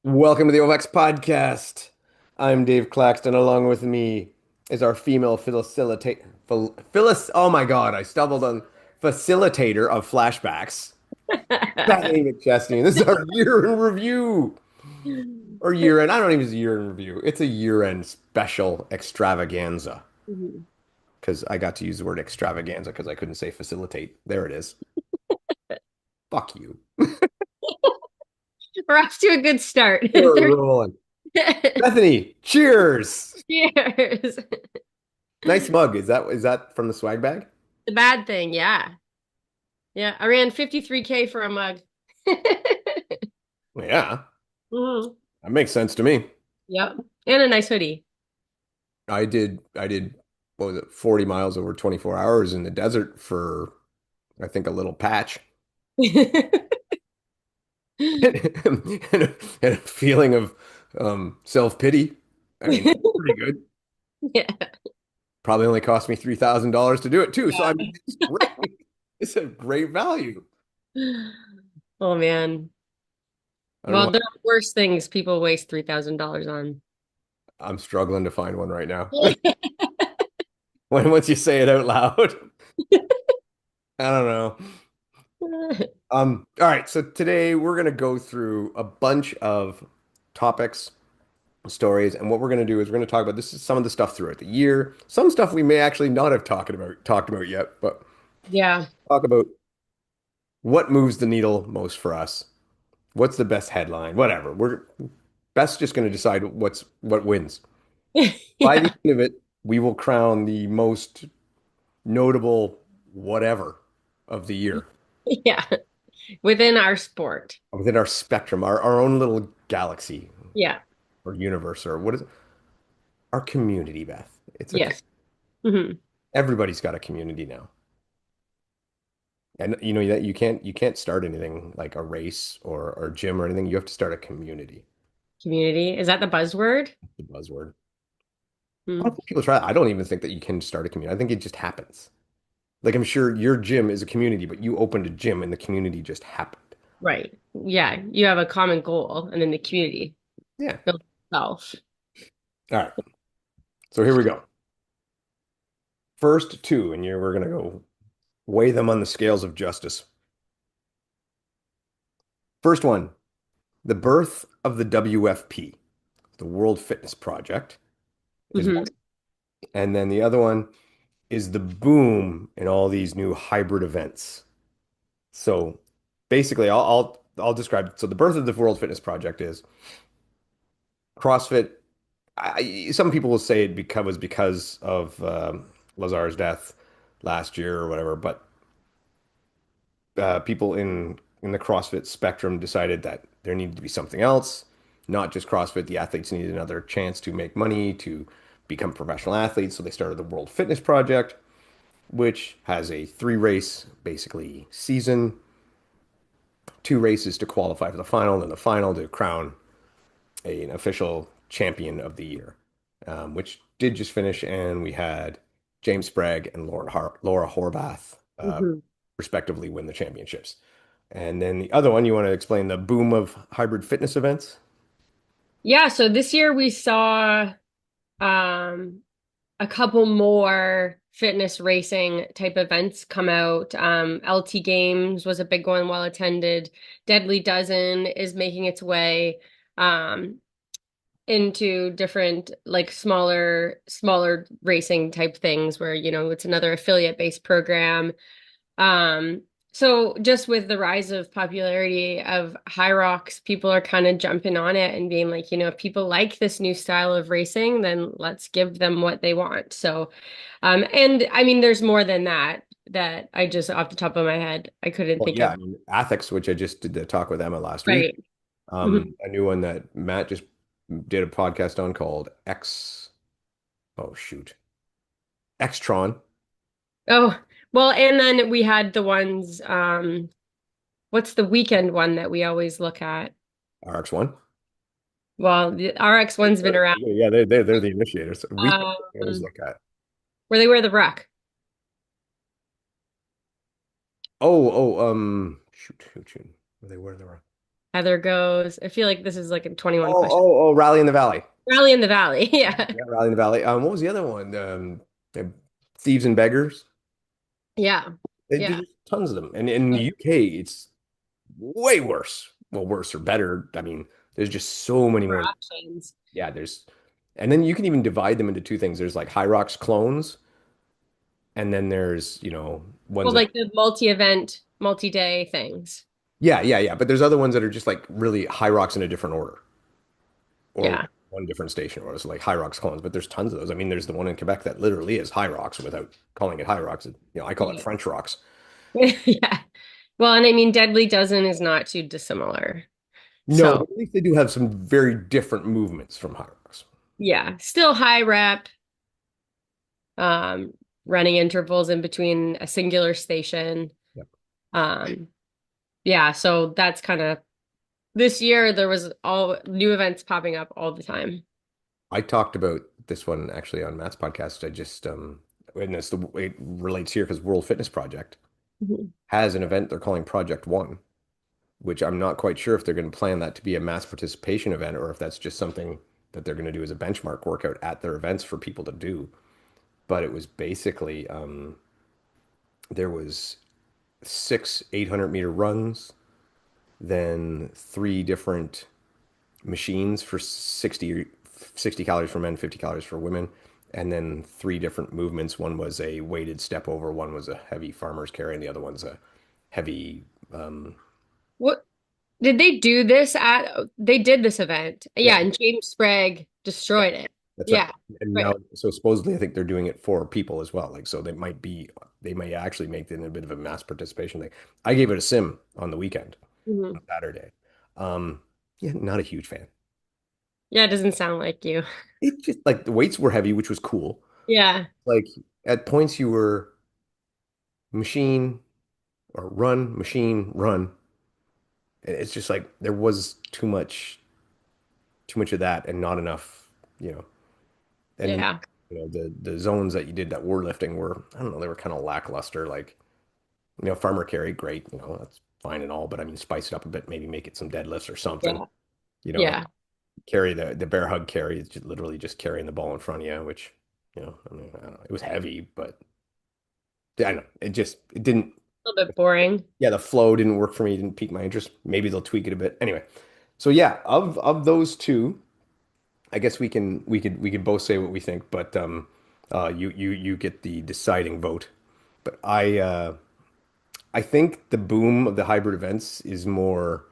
Welcome to the OX podcast. I'm Dave Claxton. Along with me is our female oh my God, I stumbled on facilitator of flashbacks, Bethany McChesney. This is our year in review or year end. I don't even use year in review. It's a year end special extravaganza Mhm. because I got to use the word extravaganza because I couldn't say facilitate. There it is. Fuck you. We're off to a good start. We're rolling. Bethany, cheers. Cheers. Nice mug. Is that from the swag bag? The bad thing, yeah. Yeah, I ran 53K for a mug. Yeah, Mhm. that makes sense to me. Yep. And a nice hoodie. I did what was it, 40 miles over 24 hours in the desert for I think a little patch and a feeling of self-pity. I mean, pretty good. Yeah. Probably only cost me $3,000 to do it too. So I Yeah. mean, it's great. It's a great value. Oh man. I don't know Well, why there are worse things people waste $3,000 on. I'm struggling to find one right now. When once you say it out loud, I don't know. All right, so today we're gonna go through a bunch of topics, stories, and what we're gonna do is we're gonna talk about this is some of the stuff throughout the year, some stuff we may actually not have talked about yet, but Yeah. talk about what moves the needle most for us. What's the best headline? Whatever. We're best just gonna decide what wins. By the Yeah. end of it, we will crown the most notable whatever of the year Yeah. Within our sport. within our spectrum, our own little galaxy Yeah. or universe or what is it? Our community, Beth. It's okay. Yes. Hmm. Everybody's got a community now. And you know that you can't start anything like a race or gym or anything. You have to start a community. Community. Is that the buzzword? The buzzword. A lot Hmm. of people try that. I don't even think that you can start a community. I think it just happens. Like I'm sure your gym is a community, but you opened a gym and the community just happened. Right. Yeah. You have a common goal and then the community Yeah. builds itself. All right. So here we go. First two, and we're gonna go weigh them on the scales of justice. First one, the birth of the WFP, the World Fitness Project, is one. Hmm. And then the other one is the boom in all these new hybrid events. So basically, I'll describe it. So the birth of the World Fitness Project is CrossFit. Some people will say was because of Lazar's death last year or whatever, but people in the CrossFit spectrum decided that there needed to be something else, not just CrossFit. The athletes needed another chance to make money, to become professional athletes. So they started the World Fitness Project, which has a three race basically season, two races to qualify for the final, and the final to crown an official champion of the year, which did just finish. And we had James Sprague and Laura Horvath, Hmm. respectively, win the championships. And then the other one, you want to explain the boom of hybrid fitness events? Yeah. So this year we saw um, a couple more fitness racing type events come out. LT Games was a big one, well attended. Deadly Dozen is making its way um, into different like smaller racing type things where, it's another affiliate based program. Um, so just with the rise of popularity of High Rocks, people are kind of jumping on it and being like, if people like this new style of racing, then let's give them what they want. So, and I mean, there's more than that I just off the top of my head, I couldn't Well, think yeah, of. I mean, Ethics, which I just did the talk with Emma last week. Right. Mhm. A new one that Matt just did a podcast on called oh shoot, Xtron, Oh, well, and then we had the ones, what's the weekend one that we always look at? RX1. Well, the RX one's been around. Yeah, they're the initiators. We always Um, look at. where they wear the ruck. Shoot. Where they were. Heather goes. I feel like this is like a 21 Oh, question. Rally in the Valley. Rally in the Valley. Yeah. Yeah, Rally in the Valley. What was the other one? Uh, Thieves and Beggars. Yeah. Yeah. There's tons of them. And in the UK, it's way worse. Well, worse or better. I mean, there's just so many More more. options. Yeah, and then you can even divide them into two things. There's like High Rocks clones, and then there's, ones Well, that, like the multi-event, multi-day things. yeah. But there's other ones that are just like really High Rocks in a different order or Yeah. one different station order. So like High Rocks clones, but there's tons of those. I mean, there's the one in Quebec that literally is High Rocks without calling it High Rocks. I call it Yeah. French Rocks. Yeah. Well, and I mean, Deadly Dozen is not too dissimilar. No, but So, at least they do have some very different movements from High Rocks. yeah, still high rep, um, running intervals in between a singular station. Yep. Um, yeah, so that's kind of this year there was all new events popping up all the time. I talked about this one actually on Matt's podcast. I just and it's the way it relates here because World Fitness Project Mhm. has an event they're calling Project One, which I'm not quite sure if they're going to plan that to be a mass participation event or if that's just something that they're going to do as a benchmark workout at their events for people to do. But it was basically there was six 800-meter runs, then three different machines for 60 calories for men, 50 calories for women, and then three different movements. One was a weighted step over, one was a heavy farmer's carry, and the other one's a heavy, What did they do this at? They did this event. yeah, Yeah, and James Sprague yeah, destroyed it. that's right. Yeah, And now, right. so supposedly, I think they're doing it for people as well. Like, so they may actually make it a bit of a mass participation thing. I gave it a sim on the weekend, Mhm. on Saturday. Um, yeah, not a huge fan. Yeah, it doesn't sound like you. It just like the weights were heavy, which was cool. Yeah, Like at points you were machine or run, machine, run. And it's just like there was too much of that and not enough, you know. And yeah, the zones that you did that were lifting were, I don't know, they were kind of lackluster. Like, farmer carry, great, that's fine and all, but I mean spice it up a bit, maybe make it some deadlifts or something. yeah, Like yeah. carry the bear hug carry is just literally just carrying the ball in front of you, which, I mean, I don't know, it was heavy, but I don't know. It didn't. A little bit boring. Yeah, the flow didn't work for me, didn't pique my interest. Maybe they'll tweak it a bit. Anyway, so yeah, of those two, I guess we could both say what we think, but you get the deciding vote. But I think the boom of the hybrid events is more.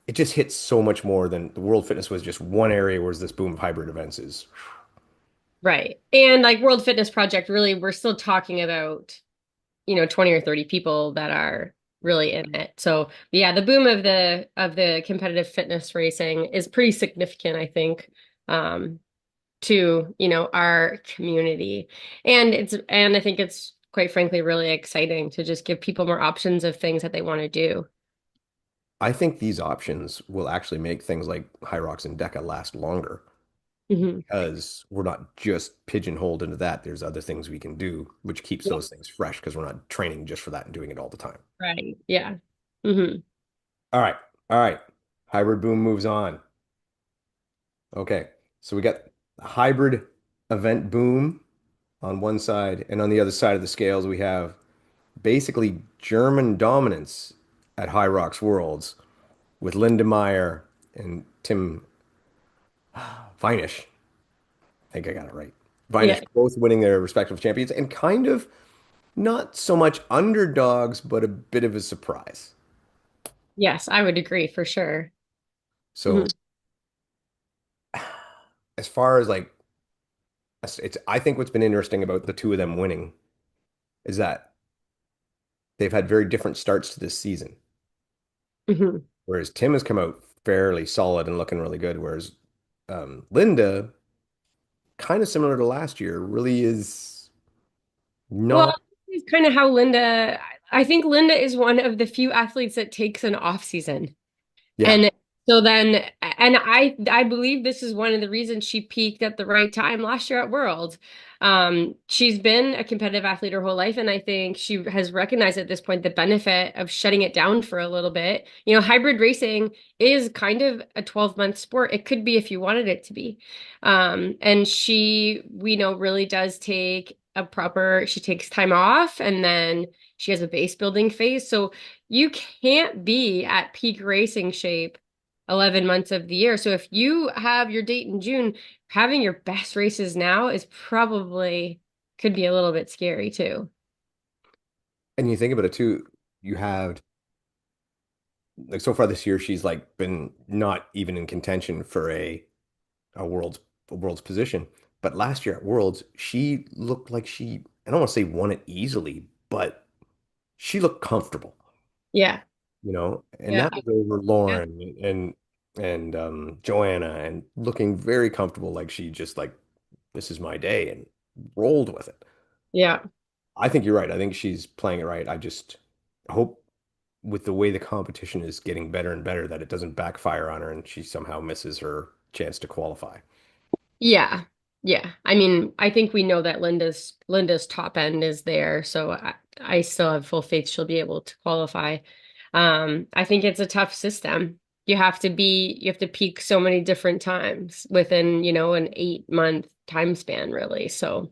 It just hits so much more than the World Fitness was just one area, whereas this boom of hybrid events is. Right. And like World Fitness Project, really, we're still talking about, 20 or 30 people that are really in it. So yeah, the boom of the competitive fitness racing is pretty significant, I think, um, to, our community. And I think it's quite frankly really exciting to just give people more options of things that they want to do. I think these options will actually make things like Hyrox and Deca last longer Hmm. because we're not just pigeonholed into that. There's other things we can do, which keeps Yeah. those things fresh because we're not training just for that and doing it all the time. Right. Yeah. Hmm. All right. All right. Hybrid boom moves on. Okay. So we got the hybrid event boom on one side, and on the other side of the scales, we have basically German dominance at High Rocks Worlds with Linda Meyer and Tim Weinisch. I think I got it right. Yeah. Weinisch both winning their respective champions and kind of not so much underdogs, but a bit of a surprise. Yes, I would agree for sure. So Hmm. as far as like I think what's been interesting about the two of them winning is that they've had very different starts to this season. Hmm. Whereas Tim has come out fairly solid and looking really good, whereas Linda, kind of similar to last year, really is Well, not. it's kind of how I think Linda is one of the few athletes that takes an off season. Yeah, And So then, and I believe this is one of the reasons she peaked at the right time last year at Worlds. She's been a competitive athlete her whole life, and I think she has recognized at this point the benefit of shutting it down for a little bit. You know, hybrid racing is kind of a 12-month sport. It could be if you wanted it to be. And she, we know, really does take she takes time off and then she has a base building phase. So you can't be at peak racing shape 11 months of the year. So if you have your date in June, having your best races now is probably could be a little bit scary too. And you think about it too, you have like so far this year, she's like been not even in contention for a world's a world's position. But last year at Worlds, she looked like I don't want to say won it easily, but she looked comfortable, Yeah. and Yeah. that was over Yeah. Lauren and Joanna and looking very comfortable, like she just like this is my day and rolled with it. Yeah. I think you're right. I think she's playing it right. I just hope with the way the competition is getting better and better that it doesn't backfire on her and she somehow misses her chance to qualify. Yeah. Yeah. I mean, I think we know that Linda's top end is there, so I still have full faith she'll be able to qualify. I think it's a tough system. You have to peak so many different times within, an 8-month time span, really. So,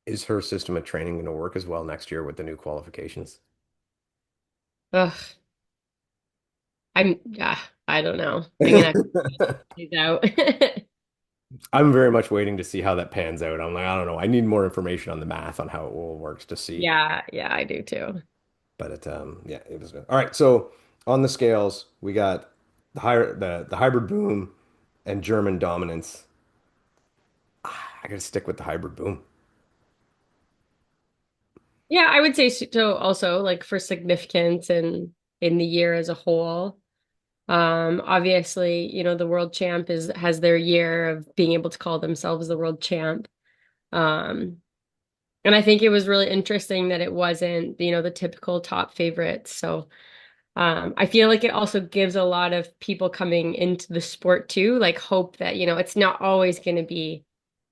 Is her system of training going to work as well next year with the new qualifications? ugh, yeah, I don't know. I'm gonna have to figure it out. I'm very much waiting to see how that pans out. I'm like, I don't know. I need more information on the math on how it all works to see. Yeah, yeah, I do too. But yeah, it was good. All right, so on the scales, we got the hybrid boom and German dominance. I gotta stick with the hybrid boom. Yeah, I would say so also like for significance and in the year as a whole. Obviously, the world champ has their year of being able to call themselves the world champ. Um, and I think it was really interesting that it wasn't, the typical top favorites. So, I feel like it also gives a lot of people coming into the sport too, like hope that, it's not always going to be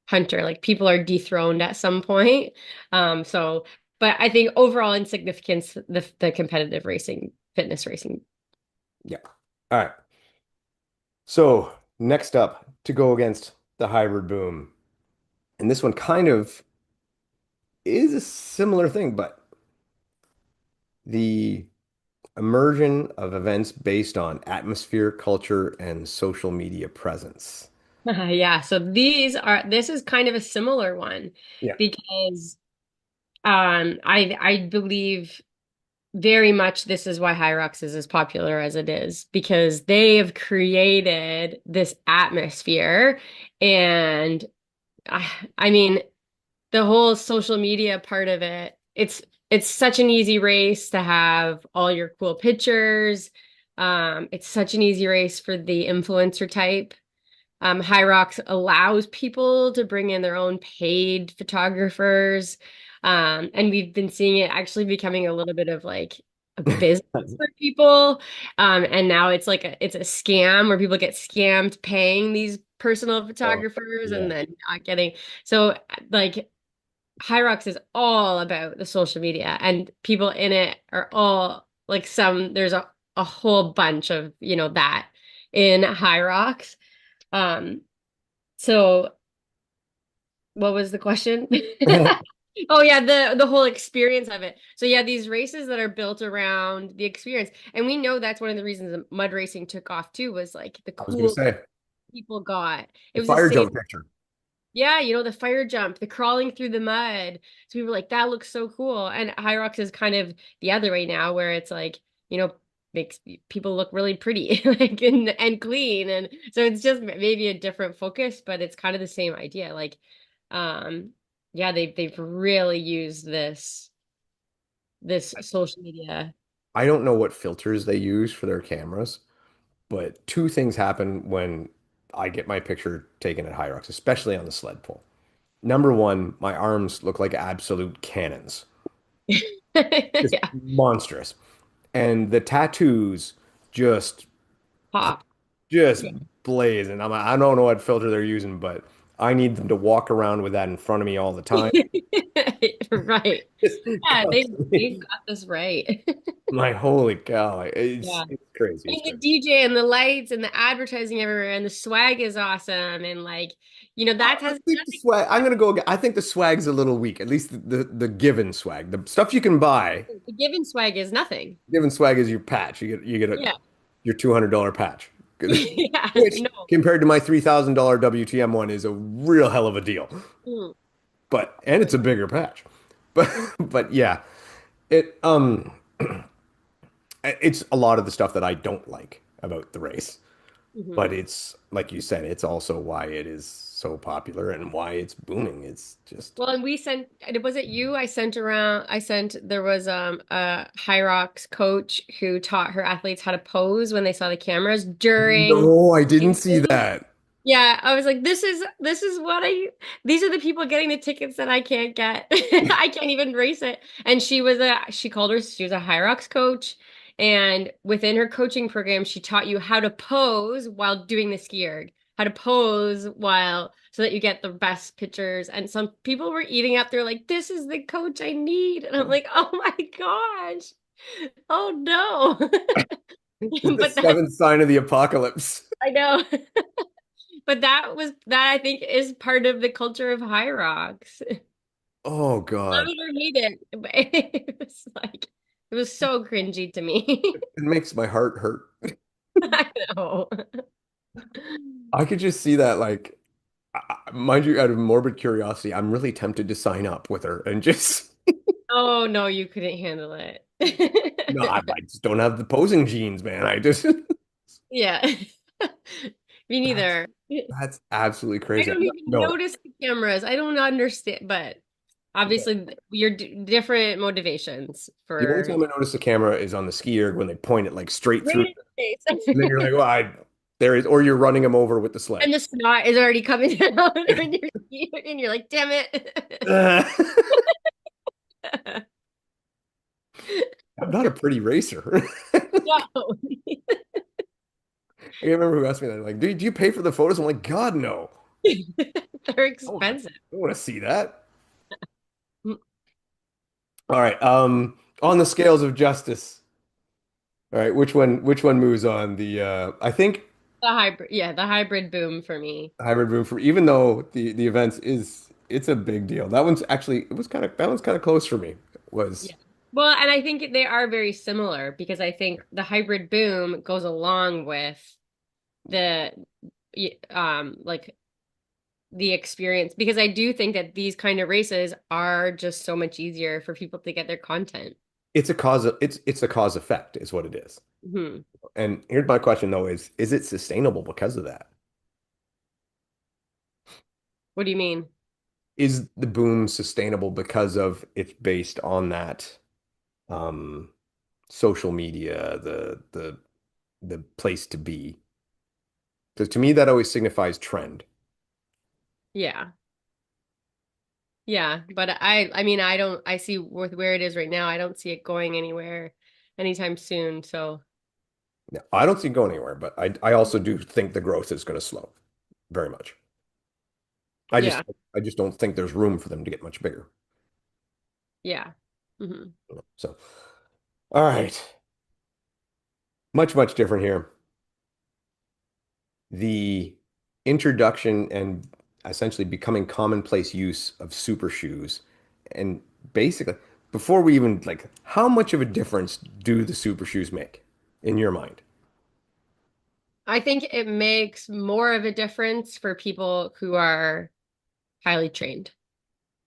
Hunter. Like people are dethroned at some point. So, but I think overall in significance, the competitive racing, fitness racing. Yeah. All right. So next up to go against the hybrid boom, and this one kind of is a similar thing, but the immersion of events based on atmosphere, culture, and social media presence. Yeah, so this is kind of a similar one Yeah. because I believe very much this is why Hyrox is as popular as it is because they have created this atmosphere and I mean the whole social media part of it, it's such an easy race to have all your cool pictures. It's such an easy race for the influencer type. High Rocks allows people to bring in their own paid photographers. And we've been seeing it actually becoming a little bit of like a business for people. And now it's a scam where people get scammed paying these personal Oh, photographers and yeah. then not getting. So like High Rocks is all about the social media and people in it are all like there's a whole bunch of, that in High Rocks. Um, so what was the question? Oh yeah, the whole experience of it. So yeah, these races that are built around the experience. And we know that's one of the reasons that mud racing took off too, was like the I was gonna cool say people got. It the was the fire same. jump picture. Yeah, the fire jump, the crawling through the mud. So we were like, that looks so cool. And High Rocks is kind of the other way now, where it's like, makes people look really pretty, like and clean. And so it's just maybe a different focus, but it's kind of the same idea. Like, um, yeah, they've really used this social media. I don't know what filters they use for their cameras, but two things happen when I get my picture taken at Hyrox, especially on the sled pull. Number one, my arms look like absolute cannons, just Yeah, monstrous. And the tattoos just pop. just Yeah. blazing. I don't know what filter they're using, but I need them to walk around with that in front of me all the time. Right. Just Yeah, they've constantly. got this right. My holy cow. Yeah. It's crazy. It's And the crazy. DJ and the lights and the advertising everywhere and the swag is awesome and like, that I has think the swag, I'm gonna go again. I think the swag's a little weak, at least the given swag. The stuff you can buy, the given swag is nothing. given swag is your patch. You get Yeah. your $200 patch. Yeah. Which No. compared to my $3,000 WTM one is a real hell of a deal. Mm. And it's a bigger patch. But but yeah, it it's a lot of the stuff that I don't like about the race. Mhm. But it's like you said, it's also why it is so popular and why it's booming. It's just Well, and we sent, was it you? There was a High Rocks coach who taught her athletes how to pose when they saw the cameras during no, I didn't see racing. that. Yeah, I was like, this is these are the people getting the tickets that I can't get. I can't even race it. And she was a High Rocks coach. And within her coaching program, she taught you how to pose while doing the ski erg, how to pose while so that you get the best pictures. And some people were eating up. They're like, this is the coach I need. And I'm like, oh my gosh. Oh no. The But that seventh sign of the apocalypse. I know. But that I think is part of the culture of High Rocks. Love Oh God. it or hate it. But it was so cringy to me. It makes my heart hurt. I know. I could just see that mind you, out of morbid curiosity, I'm really tempted to sign up with her and just Oh no, you couldn't handle it. no, I just don't have the posing genes, man. I just Yeah. Me that's neither. that's absolutely I crazy. don't even No, notice the cameras. I don't understand, but obviously you're different motivations the only for time I notice the camera is on the ski erg when they point it like straight right through, in the and then face. you're like, well, there is, or you're running them over with the sled. And the snot is already coming down when you're and you're like, damn it. I'm not a pretty racer. No. I can't remember who asked me that. Like, do you pay for the photos? I'm like, God, no. They're I expensive. don't want to see that. The All right. On the scales of justice. All right, which one moves on? I think hybrid, yeah, the hybrid boom for me. hybrid room for even though the events it's a big deal. That one's kind of close for me. Yeah. Was Well, and I think they are very similar because I think the hybrid boom goes along with the like the experience because I do think that these kind of races are just so much easier for people to get their content. it's a cause effect is what it is. Hmm. And here's my question though is it sustainable because of that? What do you mean? Is the boom sustainable because of it's based on that um social media, the place to be? Because to me that always signifies trend. Yeah. Yeah, but I mean I see with where it is right now, I don't see it going anywhere anytime soon. So, Yeah, I don't see it going anywhere, but I also do think the growth is going to slow very much. I just yeah. I just don't think there's room for them to get much bigger. Yeah. Hmm. So, all right, much different here. The introduction and essentially becoming commonplace use of super shoes, and basically before we even like, how much of a difference do the super shoes make in your mind? I think it makes more of a difference for people who are highly trained.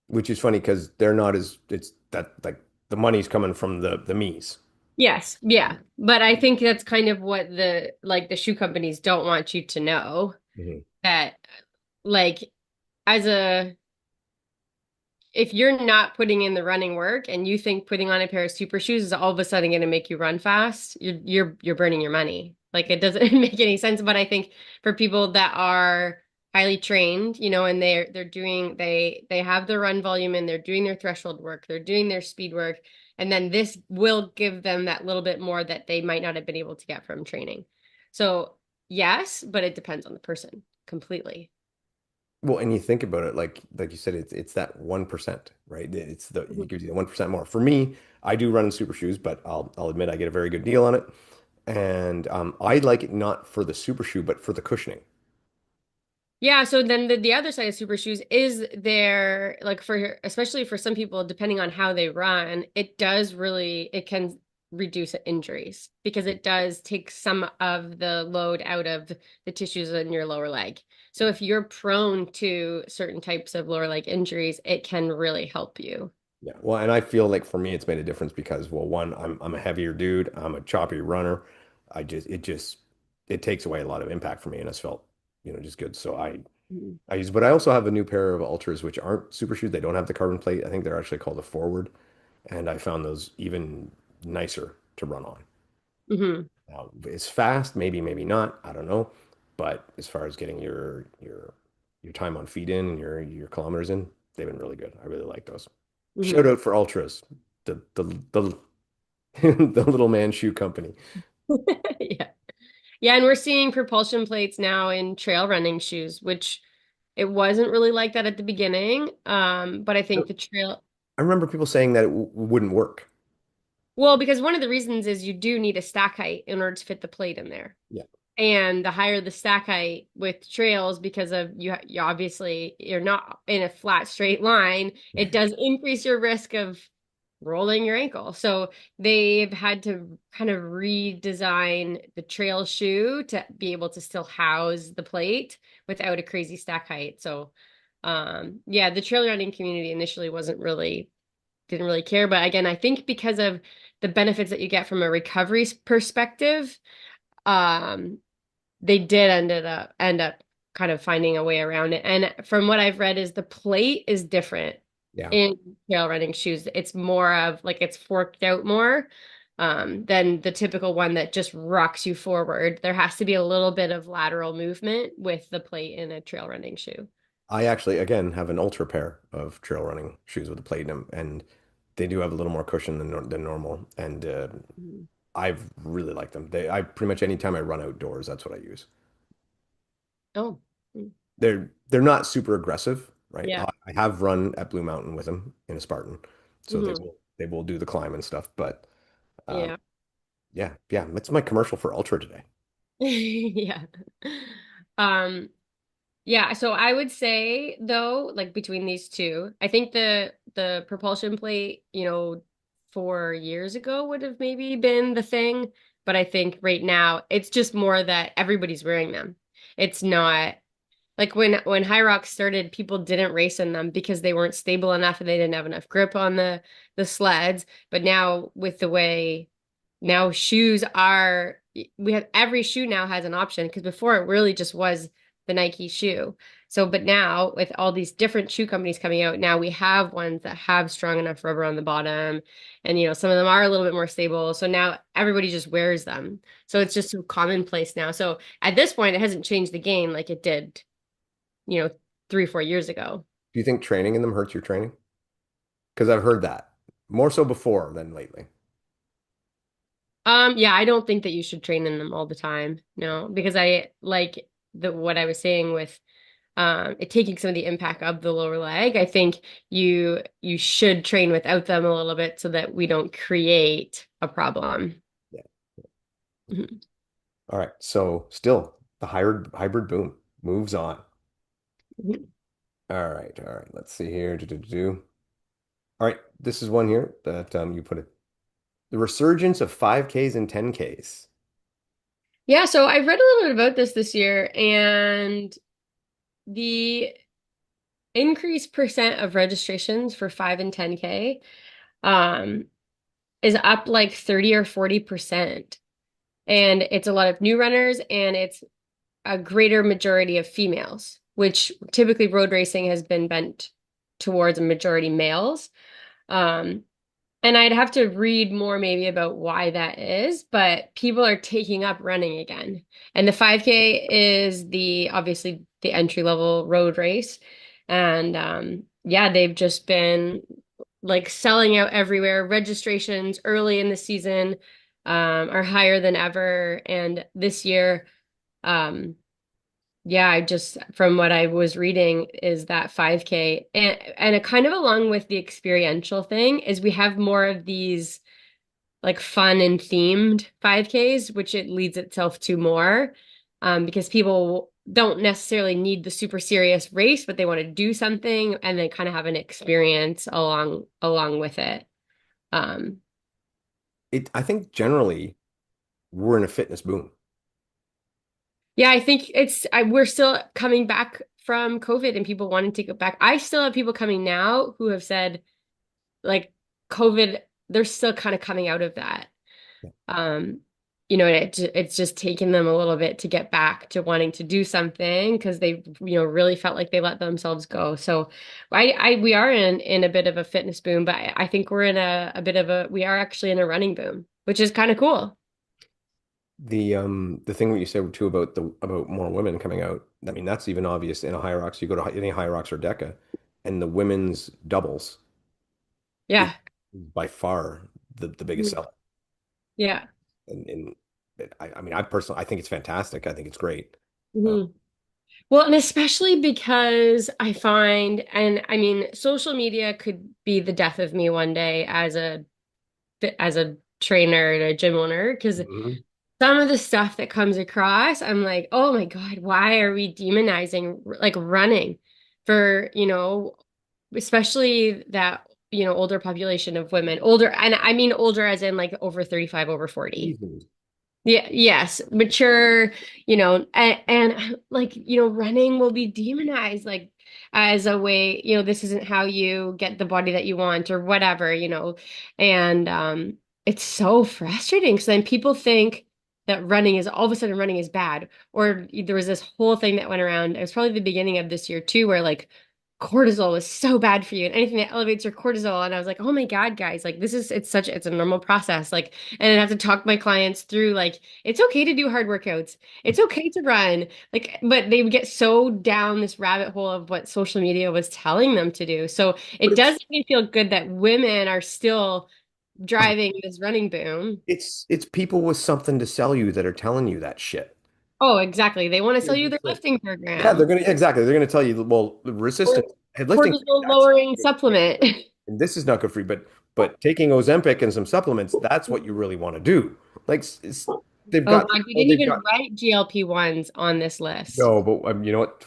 Which is funny because they're not as it's that like the money's coming from the me's. Yes, yeah. But I think that's kind of what the shoe companies don't want you to know Mhm. that like as a if you're not putting in the running work and you think putting on a pair of super shoes is all of a sudden going to make you run fast, you're burning your money. Like it doesn't make any sense. But I think for people that are highly trained, and they have their run volume and they're doing their threshold work, they're doing their speed work, and then this will give them that little bit more that they might not have been able to get from training. So yes, but it depends on the person completely. Well, and you think about it, like you said, it's that 1%, right? Mhm. It gives you the 1% more. For me, I do run in super shoes, but I'll admit I get a very good deal on it. And I like it not for the super shoe, but for the cushioning. Yeah, so then the other side of super shoes is there, like for especially for some people, depending on how they run, it can reduce injuries because it does take some of the load out of the tissues in your lower leg. So if you're prone to certain types of lower leg injuries, it can really help you. Yeah. Well, and I feel like for me, it's made a difference because, well, one, I'm a heavier dude. I'm a choppy runner. It takes away a lot of impact for me, and it's felt, just good. So Mhm. I use, but I also have a new pair of Ultras, which aren't super shoes. They don't have the carbon plate. I think they're actually called a Forward, and I found those even nicer to run on. Mhm. Now, it's fast, maybe, maybe not. I don't know. But as far as getting your time on feet in and your kilometers in, they've been really good. I really like those. Shout Mhm. out for Ultras, the the little man shoe company. Yeah. Yeah, and we're seeing propulsion plates now in trail running shoes, which it wasn't really like that at the beginning. But I think the trail, I remember people saying that it w wouldn't work. well, because one of the reasons is you do need a stack height in order to fit the plate in there. Yeah. And the higher the stack height with trails, because of you obviously you're not in a flat straight line, it does increase your risk of rolling your ankle. So they've had to kind of redesign the trail shoe to be able to still house the plate without a crazy stack height. So yeah, the trail running community initially wasn't really didn't really care. But again, I think because of the benefits that you get from a recovery perspective, um, they did end up kind of finding a way around it. And from what I've read is the plate is different Yeah. in trail running shoes. It's more of like it's forked out more than the typical one that just rocks you forward. There has to be a little bit of lateral movement with the plate in a trail running shoe. I actually, again, have an Ultra pair of trail running shoes with a plate in them, and they do have a little more cushion than normal. And Mhm. I've really liked them. I pretty much anytime I run outdoors, that's what I use. Oh, mm, They're not super aggressive, right? yeah. I have run at Blue Mountain with them in a Spartan, so Hmm. they will do the climb and stuff. But um, Yeah. yeah, yeah, that's my commercial for Ultra today. Yeah. Um, Yeah, so I would say though, like between these two, I think the propulsion plate, 4 years ago would have maybe been the thing, but I think right now it's just more that everybody's wearing them. It's not like when High Rocks started, people didn't race in them because they weren't stable enough and they didn't have enough grip on the sleds. But now with the way now shoes are, we have every shoe now has an option because before it really just was the Nike shoe. So, but now with all these different shoe companies coming out, now we have ones that have strong enough rubber on the bottom, and some of them are a little bit more stable. So now everybody just wears them. So it's just so commonplace now. So at this point, it hasn't changed the game like it did you know, 3, 4 years ago. Do you think training in them hurts your training? Because I've heard that more so before than lately. Yeah, I don't think that you should train in them all the time. No, because I like the what I was saying with it taking some of the impact of the lower leg. I think you should train without them a little bit so that we don't create a problem. Yeah. Mhm. All right. So still the hybrid boom moves on. Mhm. All right. All right. Let's see here. Do. All right. This is one here that you put it. The resurgence of 5Ks and 10Ks. Yeah, so I've read a little bit about this year, and the increased percent of registrations for 5 and 10K um is up like 30 or 40%. And it's a lot of new runners and it's a greater majority of females, which typically road racing has been bent towards a majority males. Um, and I'd have to read more maybe about why that is, but people are taking up running again. And the 5K is the obviously the entry level road race. And yeah, they've just been like selling out everywhere. Registrations early in the season are higher than ever. And this year, Um, yeah, I just from what I was reading is that 5K and it kind of along with the experiential thing is we have more of these like fun and themed 5Ks, which it leads itself to more because people don't necessarily need the super serious race, but they want to do something and they kind of have an experience along with it. Um, I think generally we're in a fitness boom. yeah, I think we're still coming back from COVID and people wanting to go back. I still have people coming now who have said like COVID, they're still kind of coming out of that. Um, and it's just taken them a little bit to get back to wanting to do something because they, really felt like they let themselves go. So we are in a bit of a fitness boom, but I think we're in a bit of we are actually in a running boom, which is kind of cool. The thing that you said too about the about more women coming out, I mean that's even obvious in a high rocks. You go to any high rocks or Deca, and the women's doubles is Yeah. by far the biggest Mhm. seller. Yeah. And I mean I personally I think it's fantastic. I think it's great. Uh, Mhm. Well, and especially because I find, and I mean, social media could be the death of me one day as a trainer and a gym owner, because mhm. some of the stuff that comes across, I'm like, oh my God, why are we demonizing like running for, especially that, older population of women, older, and I mean older as in like over 35, over 40. Easily. Yeah, yes, mature, and like, running will be demonized like as a way, this isn't how you get the body that you want or whatever, and it's so frustrating because then people think that running is all of a sudden running is bad. Or there was this whole thing that went around, it was probably the beginning of this year too, where like cortisol is so bad for you and anything that elevates your cortisol. And I was like, oh my God, guys, like it's a normal process. Like, and I have to talk my clients through like it's okay to do hard workouts. It's okay to run. Like, but they would get so down this rabbit hole of what social media was telling them to do. So But it does make me feel good that women are still driving this running boom. it's people with something to sell you that are telling you that shit. Oh, exactly. They want to They're sell you their just like, lifting yeah, they're program gonna exactly. They're gonna tell you, well, the or resistance lifting, cortisol that's lowering good for you. supplement. And this is not good for you. But taking Ozempic and some supplements, that's what you really want to do. Like they've Oh got God, we oh, didn't they've even got write GLP-1s on this list. no, but you know what?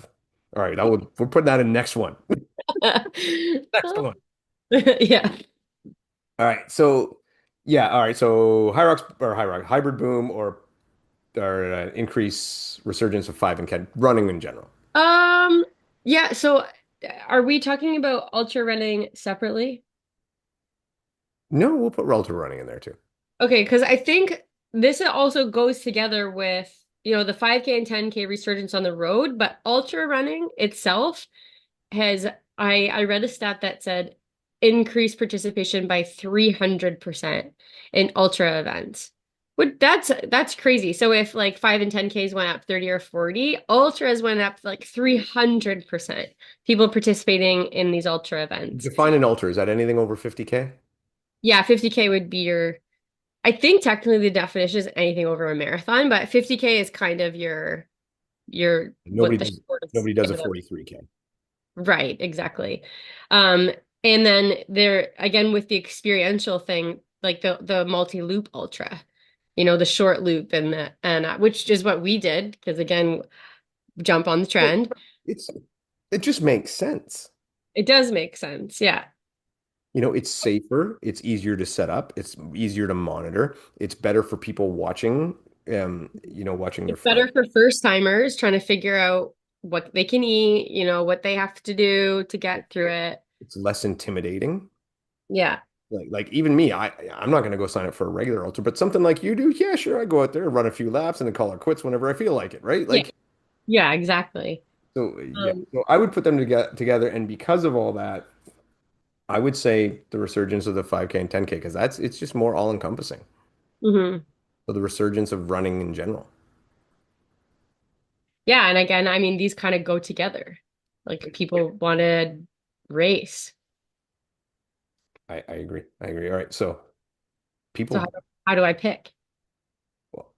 All right, we're putting that in next one. Next one. Yeah. All right, so yeah, all right, so high rock hybrid boom or increase resurgence of 5 and 10 running in general. Um, yeah, so are we talking about ultra running separately? No, we'll put relative running in there too. Okay, because I think this also goes together with, the 5K and 10K resurgence on the road, but ultra running itself has I read a stat that said increased participation by 300% in ultra events. That's crazy. So if like 5 and 10Ks went up 30 or 40, ultras went up like 300%. People participating in these ultra events. Define an ultra. Is that anything over 50K? Yeah, 50K would be I think technically the definition is anything over a marathon, but 50K is kind of your Nobody what the does shortest nobody does a end of. 43K. Right, exactly. Um, and then there again with the experiential thing, like the multi-loop ultra, the short loop and which is what we did because again, jump on the Well, trend. it's it just makes sense. It does make sense. Yeah. It's safer, it's easier to set up, it's easier to monitor, it's better for people watching, watching their It's friends. better for first timers trying to figure out what they can eat, what they have to do to get through it. It's less intimidating. Yeah. Like even me, I'm not going to go sign up for a regular ultra, but something like you do, yeah, sure, I go out there, run a few laps, and then call it quits whenever I feel like it, right? Yeah. Like Yeah, exactly. so, yeah. Um, So I would put them together, and because of all that, I would say the resurgence of the 5K and 10K because it's just more all encompassing. mhm. So the resurgence of running in general. Yeah, and again, I mean, these kind of go together. Like people want to race. I agree. I agree. All right. So So how, people, how do I pick? well,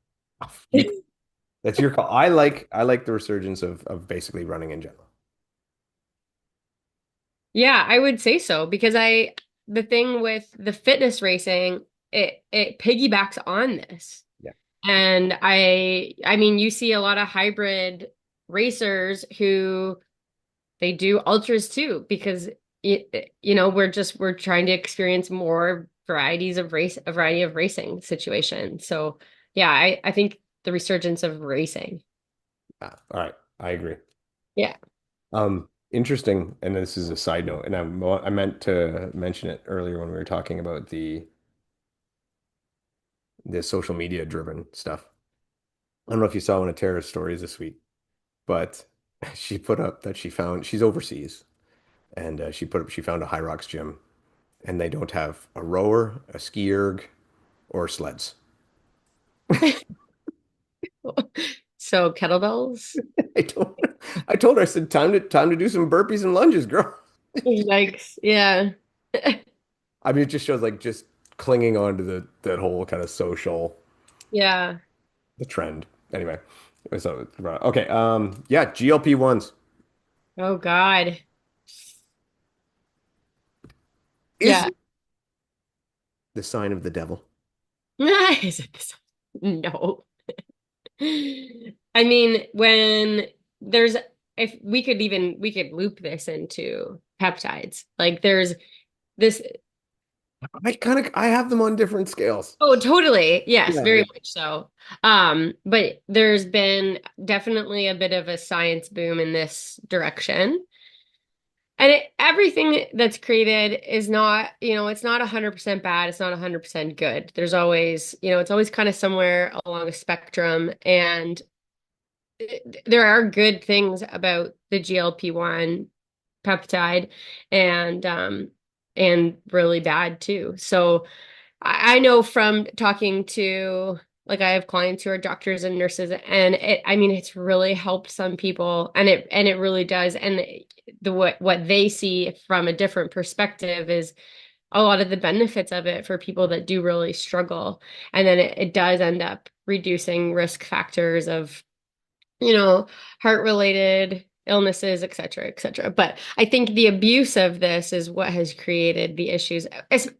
you. That's your call. I like the resurgence of basically running in general. Yeah, I would say so because the thing with the fitness racing, it piggybacks on this. Yeah. And I mean, you see a lot of hybrid racers who they do ultras too because we're trying to experience more a variety of racing situations. So, yeah, I think the resurgence of racing. Ah, all right. I agree. Yeah. Interesting. And this is a side note, and I meant to mention it earlier when we were talking about the social media driven stuff. I don't know if you saw one of Tara's stories this week, but she put up that she's overseas, and she put up she found a High Rocks gym, and they don't have a rower, a ski erg, or sleds. So kettlebells. I told I told her, I said, time to do some burpees and lunges, girl. Yikes. Yeah. I mean, it just shows like just clinging on to that whole kind of social Yeah. the trend. Anyway, so okay, yeah, GLP-1s. Oh God. Is Yeah. it the sign of the devil? Is it this? No. I mean, when there's if we could loop this into peptides. Like there's this I have them on different scales. oh totally. Yes, Yeah, very yeah. much so. But there's been definitely a bit of a science boom in this direction. And everything that's created is not, it's not 100% bad. It's not 100% good. There's always, it's always kind of somewhere along a spectrum. And there are good things about the GLP-1 peptide and really bad too. So I know from talking to like I have clients who are doctors and nurses and I mean it's really helped some people and it really does and what they see from a different perspective is a lot of the benefits of it for people that do really struggle and then it does end up reducing risk factors of heart related illnesses, et cetera, et cetera. But I think the abuse of this is what has created the issues.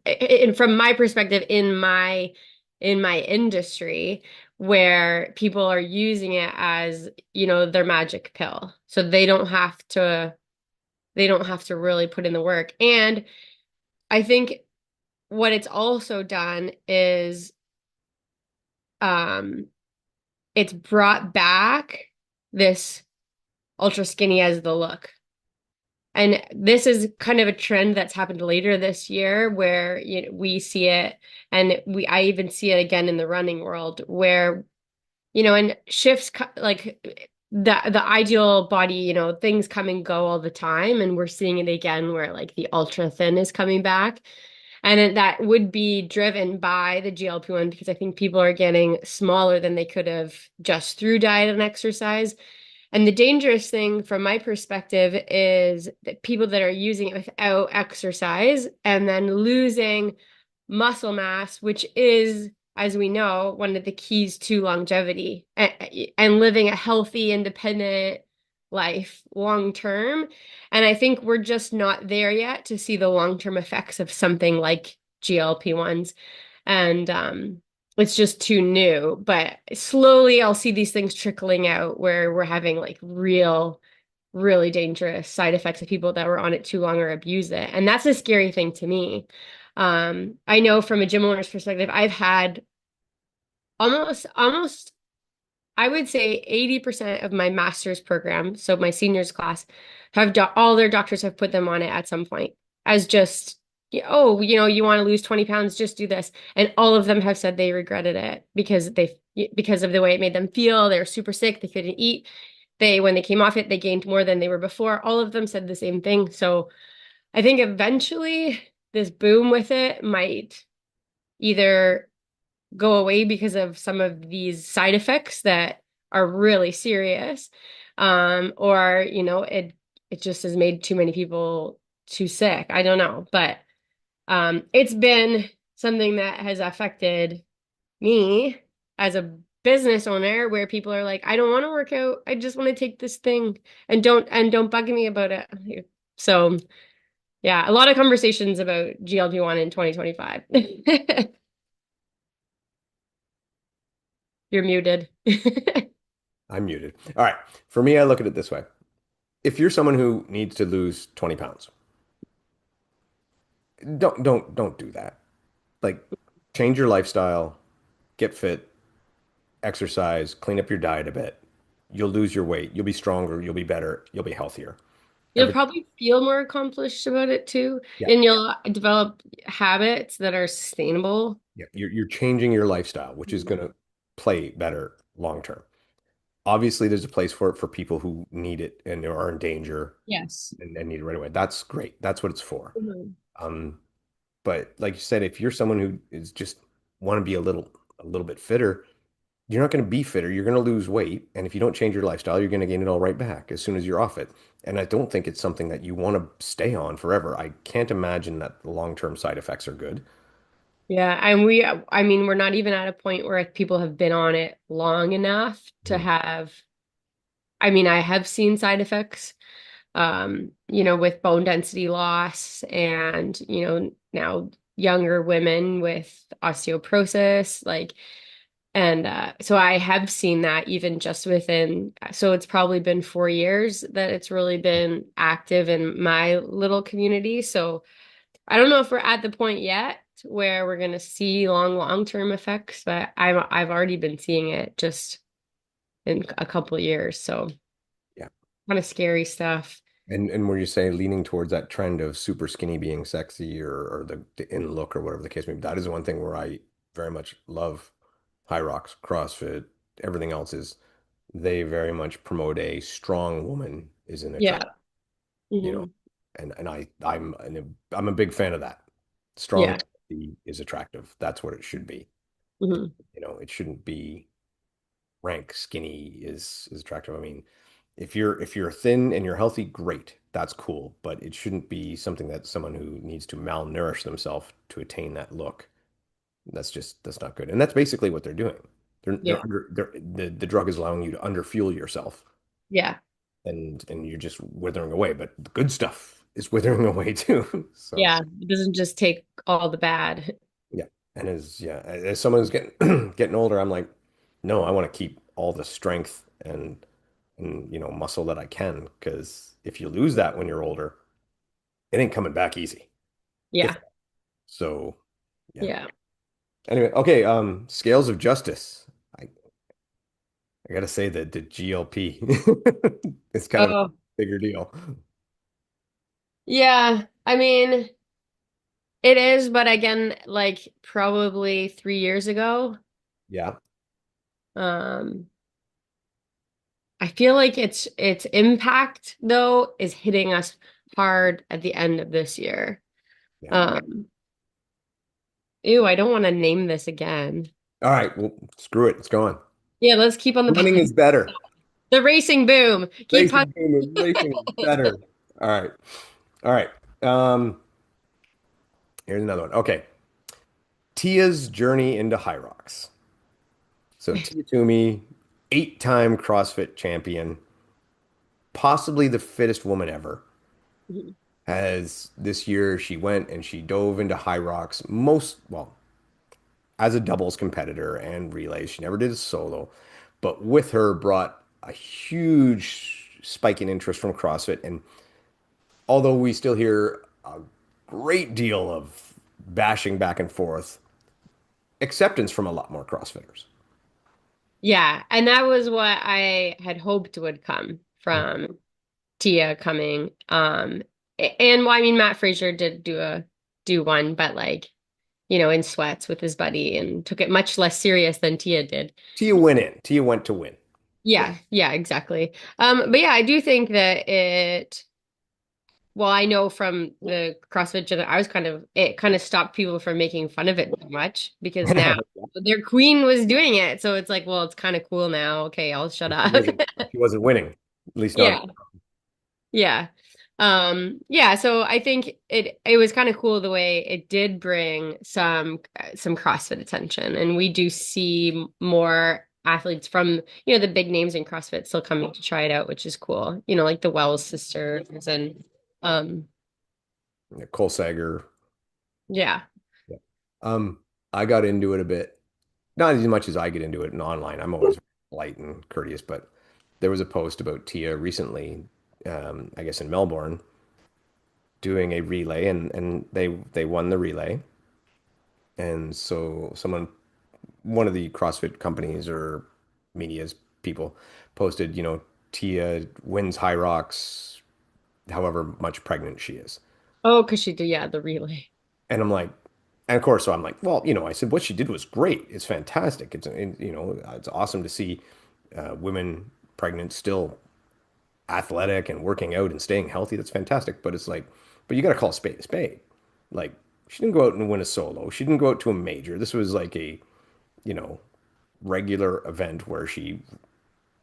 And from my perspective, in my industry, where people are using it as, their magic pill. So they don't have to really put in the work. And I think what it's also done is um it's brought back this ultra skinny as the look. And this is kind of a trend that's happened later this year where we see it and I even see it again in the running world where and shifts like the ideal body, things come and go all the time and we're seeing it again where like the ultra thin is coming back. And that would be driven by the GLP-1 because I think people are getting smaller than they could have just through diet and exercise. And the dangerous thing from my perspective is that people that are using it without exercise and then losing muscle mass, which is, as we know, one of the keys to longevity and living a healthy, independent life long term. And I think we're just not there yet to see the long-term effects of something like GLP-1s. And it's just too new. But slowly I'll see these things trickling out where we're having like really dangerous side effects of people that were on it too long or abuse it. And that's a scary thing to me. I know from a gym owner's perspective, I've had almost I would say 80% of my master's program, so my seniors class, all their doctors have put them on it at some point as just, oh, you want to lose 20 pounds, just do this. And all of them have said they regretted it because of the way it made them feel. They were super sick, they couldn't eat. When they came off it, they gained more than they were before. All of them said the same thing. So I think eventually this boom with it might either go away because of some of these side effects that are really serious. Or, it just has made too many people too sick. I don't know. But it's been something that has affected me as a business owner where people are like, I don't want to work out. I just want to take this thing and don't bug me about it. So yeah, a lot of conversations about GLP-1 in 2025. You're muted. I'm muted. All right. For me, I look at it this way. If you're someone who needs to lose 20 pounds, don't do that. Like change your lifestyle, get fit, exercise, clean up your diet a bit. You'll lose your weight. You'll be stronger. You'll be better. You'll be healthier. You'll Every probably feel more accomplished about it too, yeah, and you'll develop habits that are sustainable. yeah. You're changing your lifestyle, which is Mhm. going to play better long term. Obviously, there's a place for it for people who need it and are in danger Yes. and need it right away. That's great. That's what it's for. Mhm. Um, but like you said, if you're someone who is just want to be a little bit fitter, you're not going to be fitter. You're going to lose weight. And if you don't change your lifestyle, you're going to gain it all right back as soon as you're off it. And I don't think it's something that you want to stay on forever. I can't imagine that the long-term side effects are good. Yeah, I mean, we're not even at a point where people have been on it long enough to Mhm. have, I mean, I have seen side effects, with bone density loss and, now younger women with osteoporosis, like, and so I have seen that even just within, so it's probably been 4 years that it's really been active in my little community. So I don't know if we're at the point yet where we're gonna see long-term effects, but I've already been seeing it just in a couple of years. So Yeah. kind of scary stuff. And where you say leaning towards that trend of super skinny being sexy or the in look or whatever the case may be, that is one thing where I very much love High Rocks, CrossFit, everything else is they very much promote a strong woman is an Yeah. attract, you know, Hmm. and I'm a big fan of that. Strong Yeah. is attractive. That's what it should be. Hmm. It shouldn't be rank skinny is attractive. I mean, if you're thin and you're healthy, great. That's cool, but it shouldn't be something that someone who needs to malnourish themselves to attain that look. That's not good. And that's basically what they're doing. Yeah. The drug is allowing you to underfuel yourself Yeah. and you're just withering away, but the good stuff is withering away too. So, Yeah. It doesn't just take all the bad. yeah. And as someone who's getting getting older, I'm like, no, I want to keep all the strength and muscle that I can because if you lose that when you're older, it ain't coming back easy. If Yeah. so, yeah. Yeah. Anyway, okay, scales of justice. I gotta say that the GLP is kind of a Oh, bigger deal. yeah. I mean, it is, but again, like probably 3 years ago, Yeah, um, I feel like its impact though is hitting us hard at the end of this year. yeah. Um, Ew, I don't want to name this again. All right, well, screw it. It's going. Yeah, let's keep on the Running is better. the racing boom. Keep Racing pushing. boom is racing is better. All right. All right. Here's another one. Okay. Tia's journey into High Rocks. So Tia Toomey, eight-time CrossFit champion, possibly the fittest woman ever. As this year she went and she dove into High Rocks as a doubles competitor and relays. She never did a solo, but with her brought a huge spike in interest from CrossFit. And although we still hear a great deal of bashing back and forth, acceptance from a lot more CrossFitters. Yeah, and that was what I had hoped would come from Tia coming. And well, I mean, Matt Frazier did do one, but like, in sweats with his buddy and took it much less serious than Tia did. Tia went in. Tia went to win. Yeah, yeah, exactly. But yeah, I do think that well, I know from the CrossFit gym, it kind of stopped people from making fun of it too much because now their queen was doing it. So it's like, well, it's kind of cool now. Okay, I'll shut She up. wasn't she wasn't winning, at least not. Yeah. Yeah. Yeah, so I think it was kind of cool the way it did bring some CrossFit attention, and we do see more athletes from, the big names in CrossFit still coming to try it out, which is cool. Like the Wells sisters and um Yeah, Cole Sager. yeah. Yeah. Um, I got into it a bit, not as much as I get into it in online. I'm always polite and courteous, but there was a post about Tia recently, I guess in Melbourne, doing a relay, and they won the relay. And so one of the CrossFit companies or media's people posted, Tia wins High Rocks, however much pregnant she is. Oh, because she did, yeah, the relay. And I'm like, and of course, so I'm like, well, I said what she did was great. It's fantastic. It's awesome to see women pregnant still athletic and working out and staying healthy. That's fantastic. But it's like, but you got to call a spade a spade. Like, she didn't go out and win a solo. She didn't go out to a major. This was like a, you know, regular event where she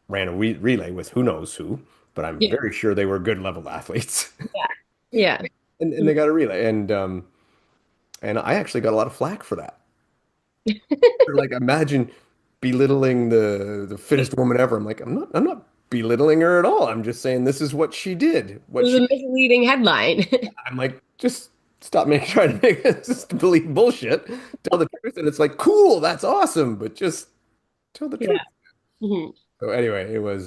ran a relay with who knows who, but I'm Yeah. very sure they were good level athletes. Yeah. Yeah. And they got a relay. And I actually got a lot of flack for that. Or like imagine belittling the fittest woman ever. I'm like, I'm not belittling her at all. I'm just saying this is what she did. It What was she a misleading headline. I'm like, just stop making trying to make it just believe bullshit. Tell the truth. And it's like, cool, that's awesome, but just tell the truth. Yeah. Mhm. So anyway, it was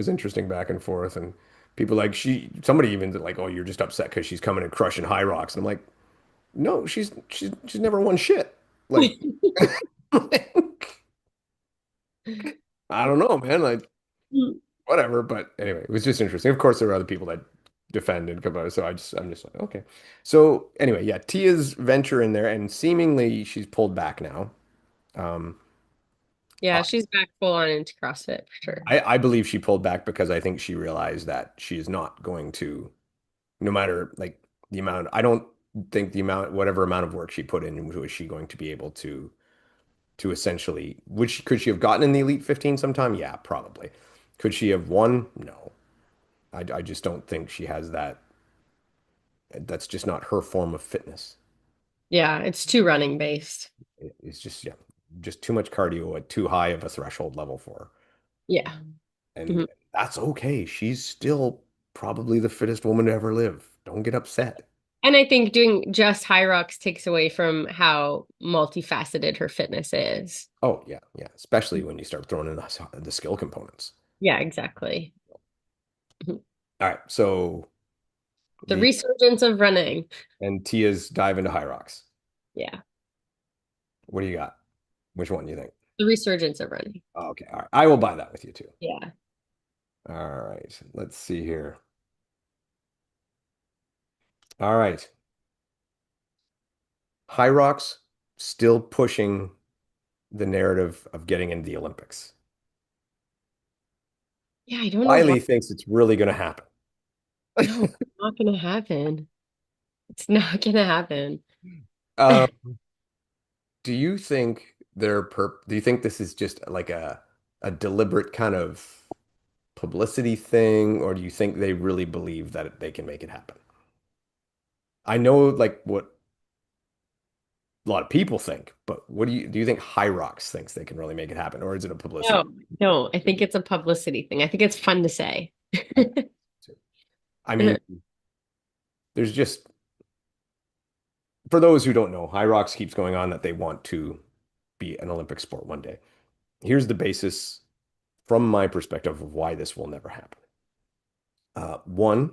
interesting back and forth, and people like somebody even did like, oh, you're just upset because she's coming and crushing high rocks. And I'm like, no, she's never won shit. Like, I don't know, man. Like whatever. But anyway, it was just interesting. Of course, there are other people that defend and come out. So I'm just like, okay. So anyway, yeah, Tia's venture in there, and seemingly she's pulled back now. Um, Yeah, she's back full on into CrossFit for sure. I believe she pulled back because I think she realized that she is not going to, no matter like the amount. I don't think the amount, whatever amount of work she put in, was she going to be able to essentially, could she have gotten in the Elite 15 sometime? Yeah, probably. Could she have won? No. I just don't think she has that. That's just not her form of fitness. Yeah, it's too running based. It's just, yeah, just too much cardio at too high of a threshold level for her. Yeah. And Mhm. that's okay. She's still probably the fittest woman to ever live. Don't get upset. And I think doing just high rocks takes away from how multifaceted her fitness is. Oh, yeah, yeah. Especially when you start throwing in the skill components. Yeah, exactly. Mhm. All right. So The the, resurgence of running. and Tia's dive into high rocks. Yeah, What do you got? Which one do you think? the resurgence of running. Oh, okay. All right. I will buy that with you too. Yeah. All right. Let's see here. All right. High rocks still pushing the narrative of getting into the Olympics. Yeah, I don't know why. Wiley thinks it's really going to happen. No, it's not gonna happen. It's not gonna happen. Um, do you think do you think this is just like a deliberate kind of publicity thing, or do you think they really believe that they can make it happen? I know like what a lot of people think, but what do you think High Rocks thinks they can really make it happen, or is it a publicity? No, no, I think it's a publicity thing. I think it's fun to say. I mean, there's just for those who don't know, High Rocks keeps going on that they want to be an Olympic sport one day. Here's the basis from my perspective of why this will never happen. One,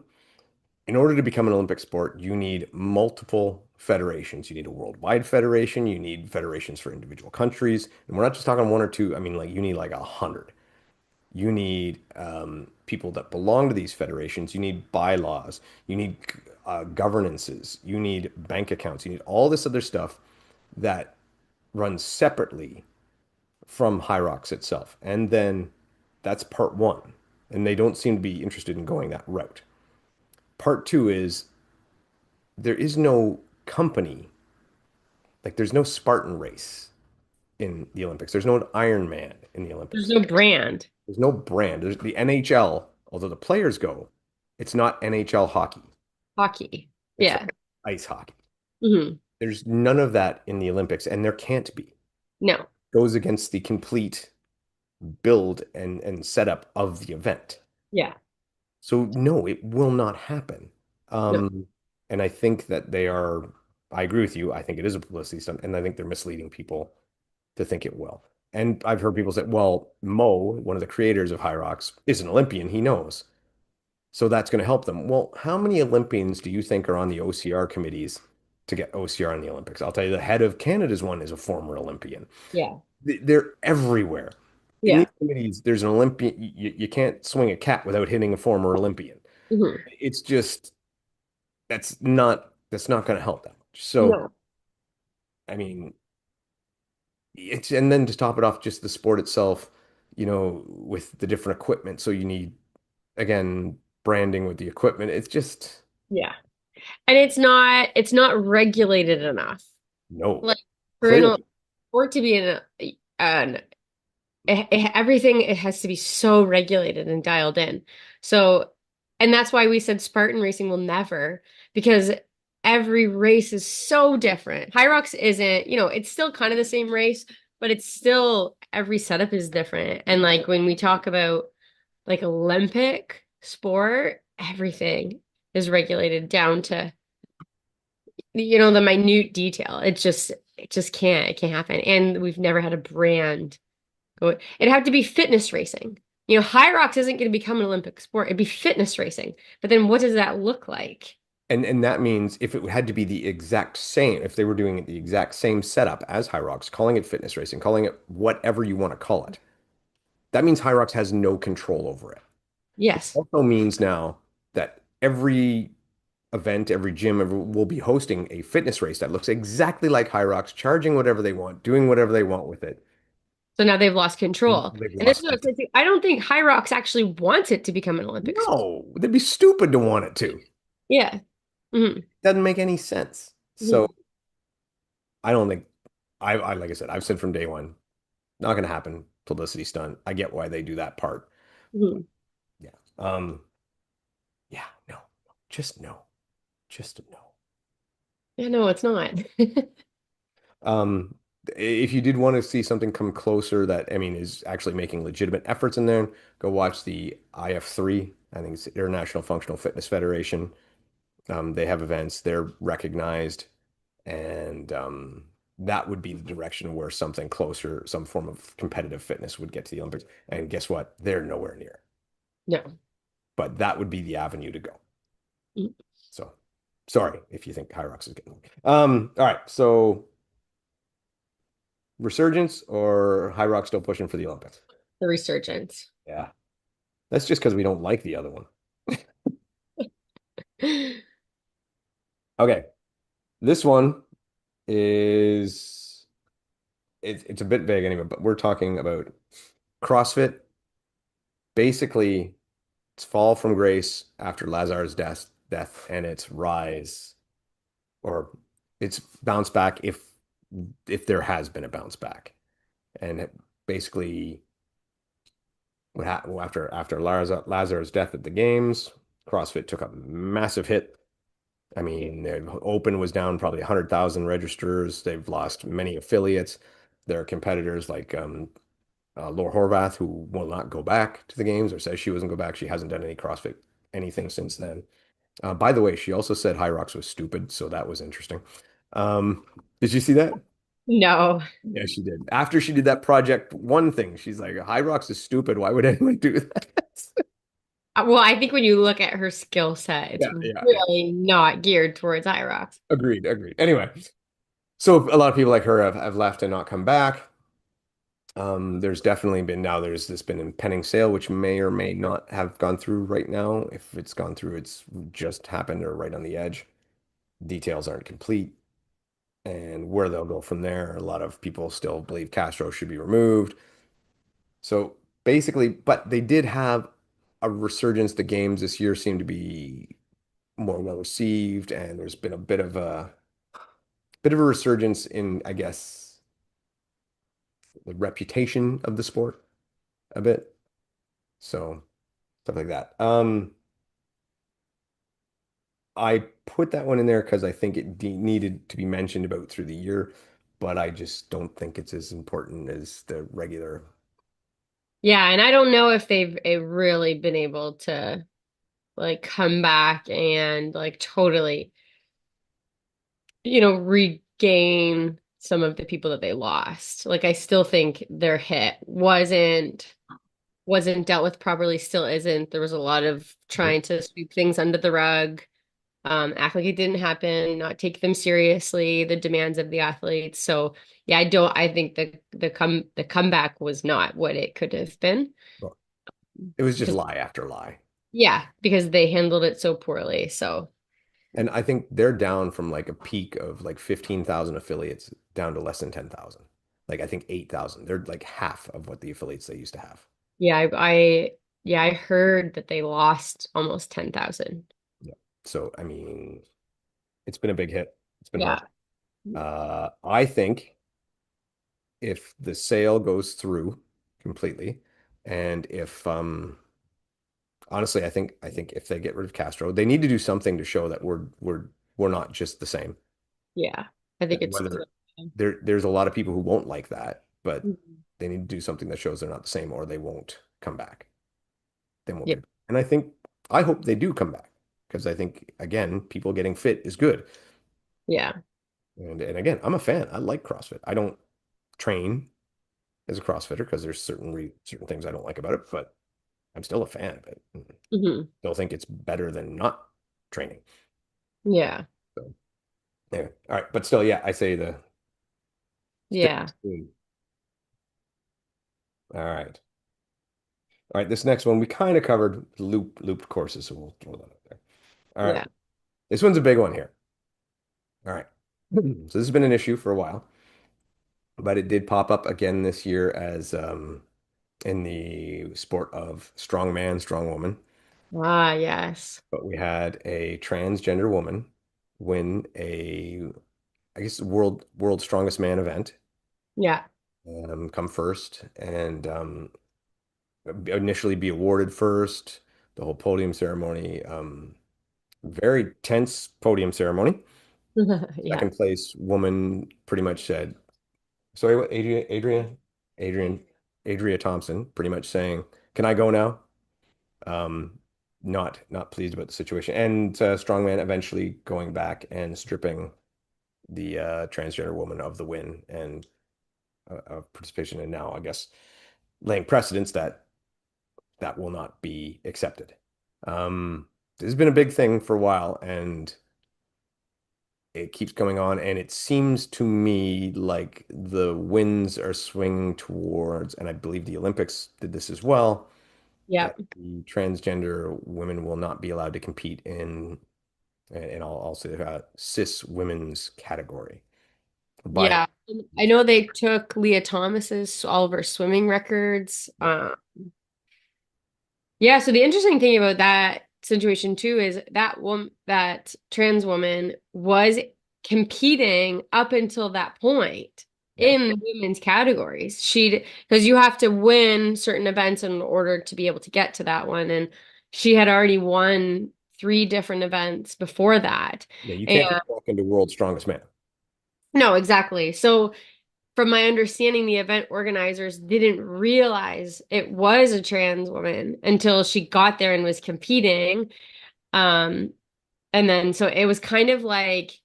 in order to become an Olympic sport, you need multiple federations. You need a worldwide federation. You need federations for individual countries. And we're not just talking one or two. I mean, like you need like 100. You need people that belong to these federations. You need bylaws. You need governances. You need bank accounts. You need all this other stuff that runs separately from High Rocks itself. And then that's part one. And they don't seem to be interested in going that route. Part two is there is no company, like there's no Spartan race in the Olympics. There's no Iron Man in the There's Olympics. no brand. There's no brand. There's the NHL, although the players go, it's not NHL hockey. Hockey. It's Yeah. like ice hockey. Hmm. There's none of that in the Olympics, and there can't be. No. Goes against the complete. build and setup of the event. Yeah. So no, it will not happen. No. Um, and I think that they are, I agree with you. I think it is a publicity stunt, and I think they're misleading people to think it will. And I've heard people say, well, Mo, one of the creators of High Rocks, is an Olympian. He knows. So that's going to help them. Well, how many Olympians do you think are on the OCR committees to get OCR in the Olympics? I'll tell you, the head of Canada's one is a former Olympian. Yeah. They're everywhere. In these Yeah. committees, there's an Olympian. You can't swing a cat without hitting a former Olympian. Hmm. It's just that's not going to help that much. So, No. I mean, it's and then to top it off, just the sport itself, with the different equipment. So you need again branding with the equipment. It's just Yeah. And it's not regulated enough. no, Like for clearly. for it to be an everything it has to be so regulated and dialed in. So, and that's why we said Spartan racing will never, because every race is so different. High Rocks isn't, it's still kind of the same race, but it's still every setup is different. And like when we talk about like Olympic sport, everything is regulated down to, the minute detail. It can't happen. And we've never had a brand it'd have to be fitness racing. High rocks isn't going to become an Olympic sport. It'd be fitness racing. But then what does that look like? And that means if it had to be the exact same, if they were doing it the exact same setup as High Rocks, calling it fitness racing, calling it whatever you want to call it, that means High Rocks has no control over it. It Yes. also means now that every event, every gym will be hosting a fitness race that looks exactly like High Rocks, charging whatever they want, doing whatever they want with it. So now they've lost control. They've And this is lost what I was it. saying too. I don't think High Rocks actually wants it to become an Olympic sport. No, they'd be stupid to want it to. Yeah. Hmm. Doesn't make any sense. So Hmm. I don't think I like I said, I've said from day one, not gonna happen. Publicity stunt. I get why they do that part. But Hmm. yeah. Yeah, no. Just no. Just no. Yeah, no, it's not. Um, if you did want to see something come closer that I mean is actually making legitimate efforts in there, go watch the IF3. I think it's International Functional Fitness Federation. They have events, they're recognized, and that would be the direction where something closer, some form of competitive fitness would get to the Olympics. And guess what? They're nowhere near. No. But that would be the avenue to go. So sorry if you think High Rocks is getting. All right. So resurgence or High Rock still pushing for the Olympics? The resurgence. Yeah. That's just because we don't like the other one. Okay. This one is it's a bit vague anyway, but we're talking about CrossFit. Basically, its fall from grace after Lazar's death and its rise or its bounce back if there has been a bounce back. And basically what happened after Lazar's death at the games, CrossFit took a massive hit. I mean, their Open was down probably 100,000 registrars. They've lost many affiliates. Their competitors like Laura Horvath, who will not go back to the games or says she wasn't go back. She hasn't done any CrossFit anything since then. By the way, she also said High Rocks was stupid, so that was interesting. Um, did you see that? No. Yeah, she did. After she did that project one thing, she's like, High Rocks is stupid. Why would anyone do that? Well, I think when you look at her skill set, it's Yeah, yeah, yeah. really not geared towards high rocks. Agreed, agreed. Anyway, so a lot of people like her have left and not come back. There's definitely been now there's this been impending sale, which may or may not have gone through right now. If it's gone through, it's just happened or right on the edge. Details aren't complete. And where they'll go from there, a lot of people still believe Castro should be removed. So basically, but they did have a resurgence. The games this year seem to be more well received, and there's been a bit of a resurgence in, I guess, the reputation of the sport a bit. So stuff like that. I put that one in there because I think it needed to be mentioned about through the year, but I just don't think it's as important as the regular Yeah, and I don't know if they've really been able to like come back and like totally, regain some of the people that they lost. Like I still think their hit wasn't dealt with properly, still isn't. There was a lot of Mhm. trying to sweep things under the rug, act like it didn't happen, not take them seriously, the demands of the athletes. So yeah, I think the comeback was not what it could have been Well, it was just because lie after lie. yeah, because they handled it so poorly. So And I think they're down from like a peak of like 15,000 affiliates down to less than 10,000. Like I think 8,000. They're like half of what the affiliates they used to have. yeah, I heard that they lost almost 10,000. Yeah. So, I mean, it's been a big hit. It's been Yeah. hard. I think if the sale goes through completely, and if honestly, I think if they get rid of Castro, they need to do something to show that we're not just the same. Yeah. I think And it's whether there's a lot of people who won't like that, but they need to do something that shows they're not the same, or they won't come back. They won't yeah. be. And I hope they do come back because I think again, people getting fit is good. Yeah. And again, I'm a fan. I like CrossFit. I don't train as a CrossFitter because there's certain things I don't like about it, but I'm still a fan of it. Hmm. Still think it's better than not training. Yeah. So anyway, all right, but still, yeah, I say the Yeah. fitness team. All right. All right, this next one we kind of covered looped courses, so we'll throw that up there. All right. Yeah. This one's a big one here. All right. So this has been an issue for a while, but it did pop up again this year as in the sport of strong man, strong woman. Ah, yes. But we had a transgender woman win I guess, world strongest man event, Yeah. come first, and initially be awarded first. The whole podium ceremony, very tense podium ceremony. Yeah. Second place woman pretty much said, "Sorry, what? Adrian, Adria Thompson, pretty much saying, 'Can I go now?'" Um, not pleased about the situation, and strongman eventually going back and stripping the transgender woman of the win and of participation, and now I guess laying precedents that that will not be accepted. This has been a big thing for a while, and it keeps going on. And it seems to me like the winds are swinging towards, and I believe the Olympics did this as well, Yeah. that the transgender women will not be allowed to compete and I'll say cis women's category by Yeah. I know they took Leah Thomas's all of her swimming records. Yeah, so the interesting thing about that situation too is that trans woman was competing up until that point yeah. in the women's categories. Because you have to win certain events in order to be able to get to that one. And she had already won three different events before that. Yeah, you And can't just walk into world's strongest man. no, exactly. So from my understanding, the event organizers didn't realize it was a trans woman until she got there and was competing. Um, and then so it was kind of like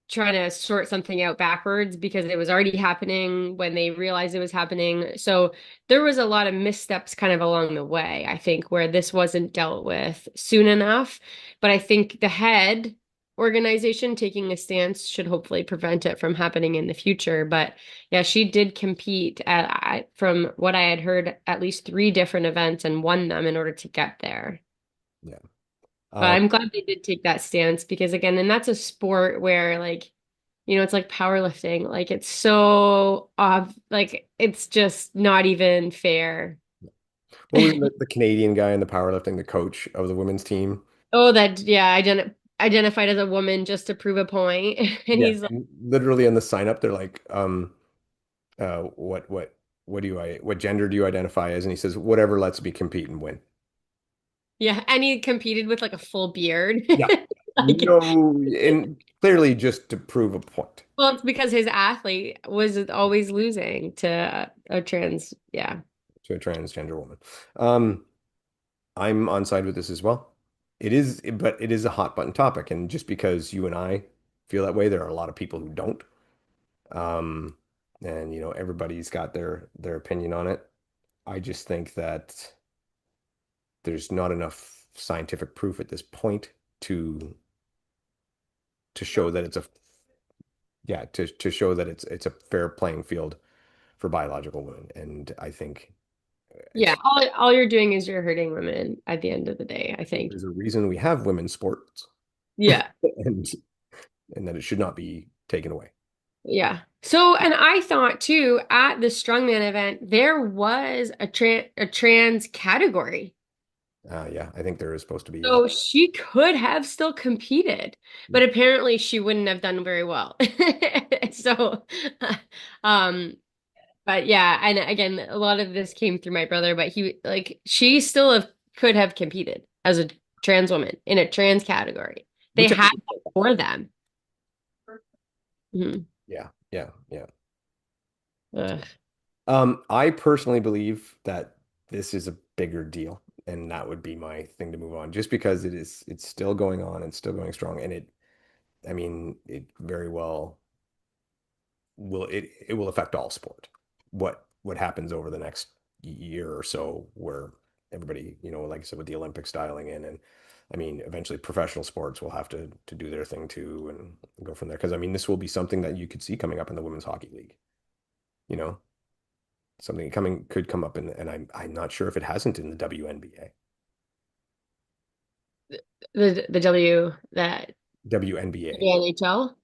trying to sort something out backwards because it was already happening when they realized it was happening. So there was a lot of missteps kind of along the way, I think, where this wasn't dealt with soon enough. But I think the head organization taking a stance should hopefully prevent it from happening in the future. But yeah, she did compete from what I had heard, at least three different events and won them in order to get there. Yeah. But Um, I'm glad they did take that stance because again, and that's a sport where like, it's like powerlifting. Like it's so like it's just not even fair. what was the Canadian guy in the powerlifting, the coach of the women's team? Oh, that yeah, identified as a woman just to prove a point. And Yeah, he's like, and literally in the sign up, they're like, what what gender do you identify as? And he says, whatever lets me compete and win. yeah, and he competed with like a full beard. Yeah. Like, No, and clearly just to prove a point. well, it's because his athlete was always losing to a trans, yeah. to a transgender woman. Um, I'm on side with this as well. It is, but it is a hot button topic, and just because you and I feel that way, there are a lot of people who don't. Um, and everybody's got their opinion on it. I just think that there's not enough scientific proof at this point to to show that it's a yeah to show that it's a fair playing field for biological women. And I think Yeah, it's all you're doing is you're hurting women at the end of the day, I think. there's a reason we have women's sports Yeah. and that it should not be taken away. Yeah. So, and I thought too, at the strongman event, there was a trans category. Yeah, I think there is supposed to be, yeah. So she could have still competed, but apparently she wouldn't have done very well. So, um, but yeah, and again, a lot of this came through my brother, but she still could have competed as a trans woman in a trans category. They Which I had think, it for them. Mhm. yeah, yeah, yeah. Ugh. I personally believe that this is a bigger deal, and that would be my thing to move on, just because it's still going on and still going strong, and I mean, it very well it will affect all sport. What happens over the next year or so, where everybody, like I said, with the Olympics dialing in, and I mean, eventually professional sports will have to do their thing too and go from there. Because I mean, this will be something that you could see coming up in the women's hockey league. You know, something coming could come up in, and I'm not sure if it hasn't in the WNBA, The W that the WNBA. NHL.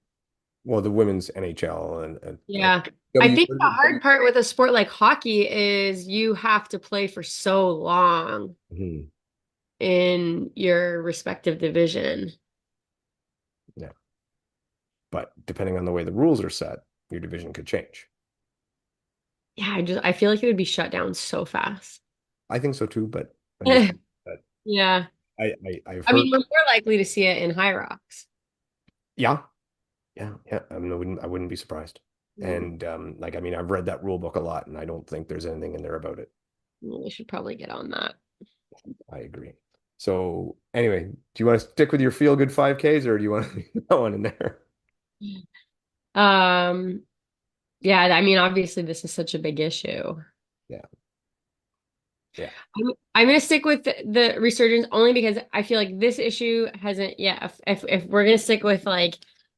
Well, the women's NHL and Yeah. I W. think What is the it? hard part with a sport like hockey is you have to play for so long Mhm. in your respective division. Yeah, but depending on the way the rules are set, your division could change. Yeah, I feel like it would be shut down so fast. I think so too, but I'm just that Yeah. I've I heard. mean, we're more likely to see it in High Rocks. Yeah, yeah, yeah. I wouldn't be surprised. Mm, And like I mean, I've read that rule book a lot, and I don't think there's anything in there about it. we should probably get on that. I agree. So anyway, do you want to stick with your feel good 5Ks, or do you want to leave that one in there? Um, yeah, I mean, obviously this is such a big issue. Yeah, yeah. I'm gonna stick with the resurgence only because I feel like this issue hasn't, yeah, if we're gonna stick with like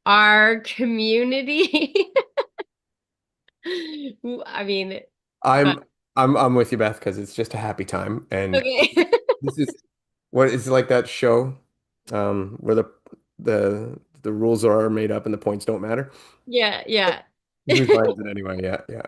our community, I mean, uh, I'm I'm with you, Beth, because it's just a happy time, and okay. this is what is like that show, where the rules are made up and the points don't matter. Yeah, yeah. Whose line is it anyway? Yeah, yeah.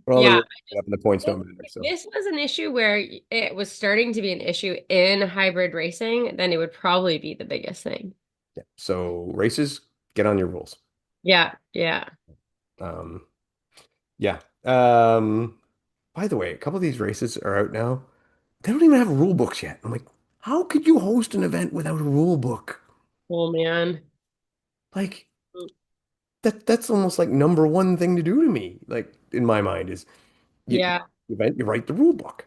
Where all the Yeah, rules are made up and the points if don't matter. So this was an issue where it was starting to be an issue in hybrid racing, then it would probably be the biggest thing. yeah. So races, get on your rules. Yeah, yeah. Um, yeah. By the way, a couple of these races are out now. They don't even have rule books yet. I'm like, how could you host an event without a rule book? Oh man. Like that's almost like number one thing to do to me. Like in my mind is Yeah, event, you write the rule book.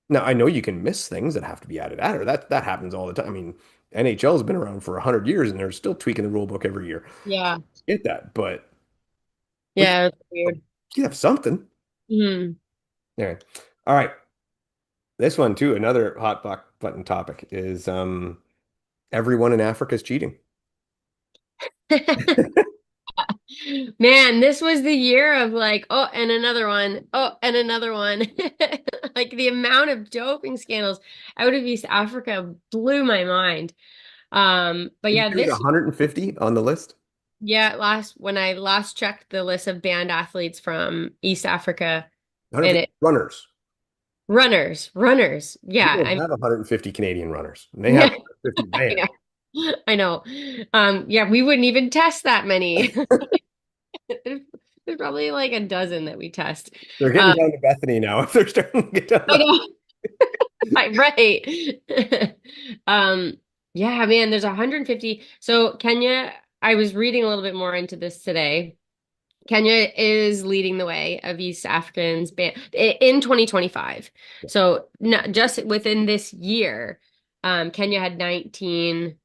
Now I know you can miss things that have to be added at, or that happens all the time. I mean, NHL has been around for 100 years and they're still tweaking the rule book every year. yeah, Get that, but we yeah. It's weird. can have something. Hmm. Anyway, all right. This one too, another hot button topic is everyone in Africa is cheating. Man, this was the year of like, oh, and another one. Oh, and another one. Like the amount of doping scandals out of East Africa blew my mind. But Did you yeah, say there's 150 on the list? yeah, when I last checked the list of banned athletes from East Africa and 150 it runners. runners. We Yeah, don't have 150 Canadian runners. And they have yeah, 150 I banned. know. I know. Yeah, we wouldn't even test that many. There's, there's probably like a dozen that we test. They're getting Um, down to Bethany now if they're starting to get down I to know. Right. Um, yeah, man, there's 150. So Kenya, I was reading a little bit more into this today. Kenya is leading the way of East Africans in 2025. So not just within this year, Kenya had 19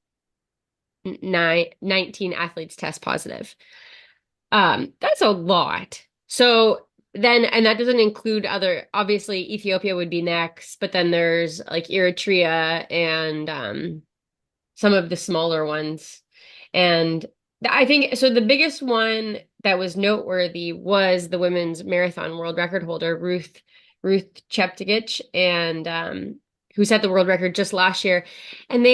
athletes test positive. That's a lot. So then, and that doesn't include other, obviously Ethiopia would be next, but then there's like Eritrea and some of the smaller ones. And I think so. The biggest one that was noteworthy was the women's marathon world record holder, Ruth Cheptegei, and who set the world record just last year. And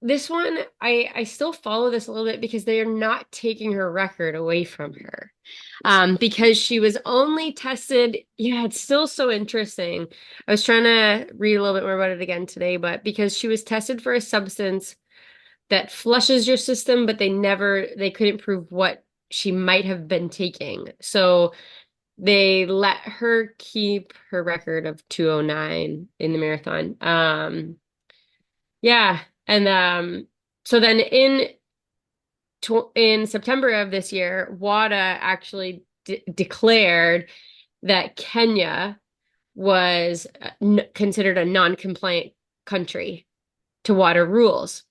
this one, I still follow this a little bit because they are not taking her record away from her. Because she was only tested. Yeah, it's still so interesting. I was trying to read a little bit more about it again today, but because she was tested for a substance that flushes your system, but they couldn't prove what she might have been taking. So they let her keep her record of 209 in the marathon. Yeah. And so then in September of this year, WADA actually declared that Kenya was considered a non-compliant country to WADA rules.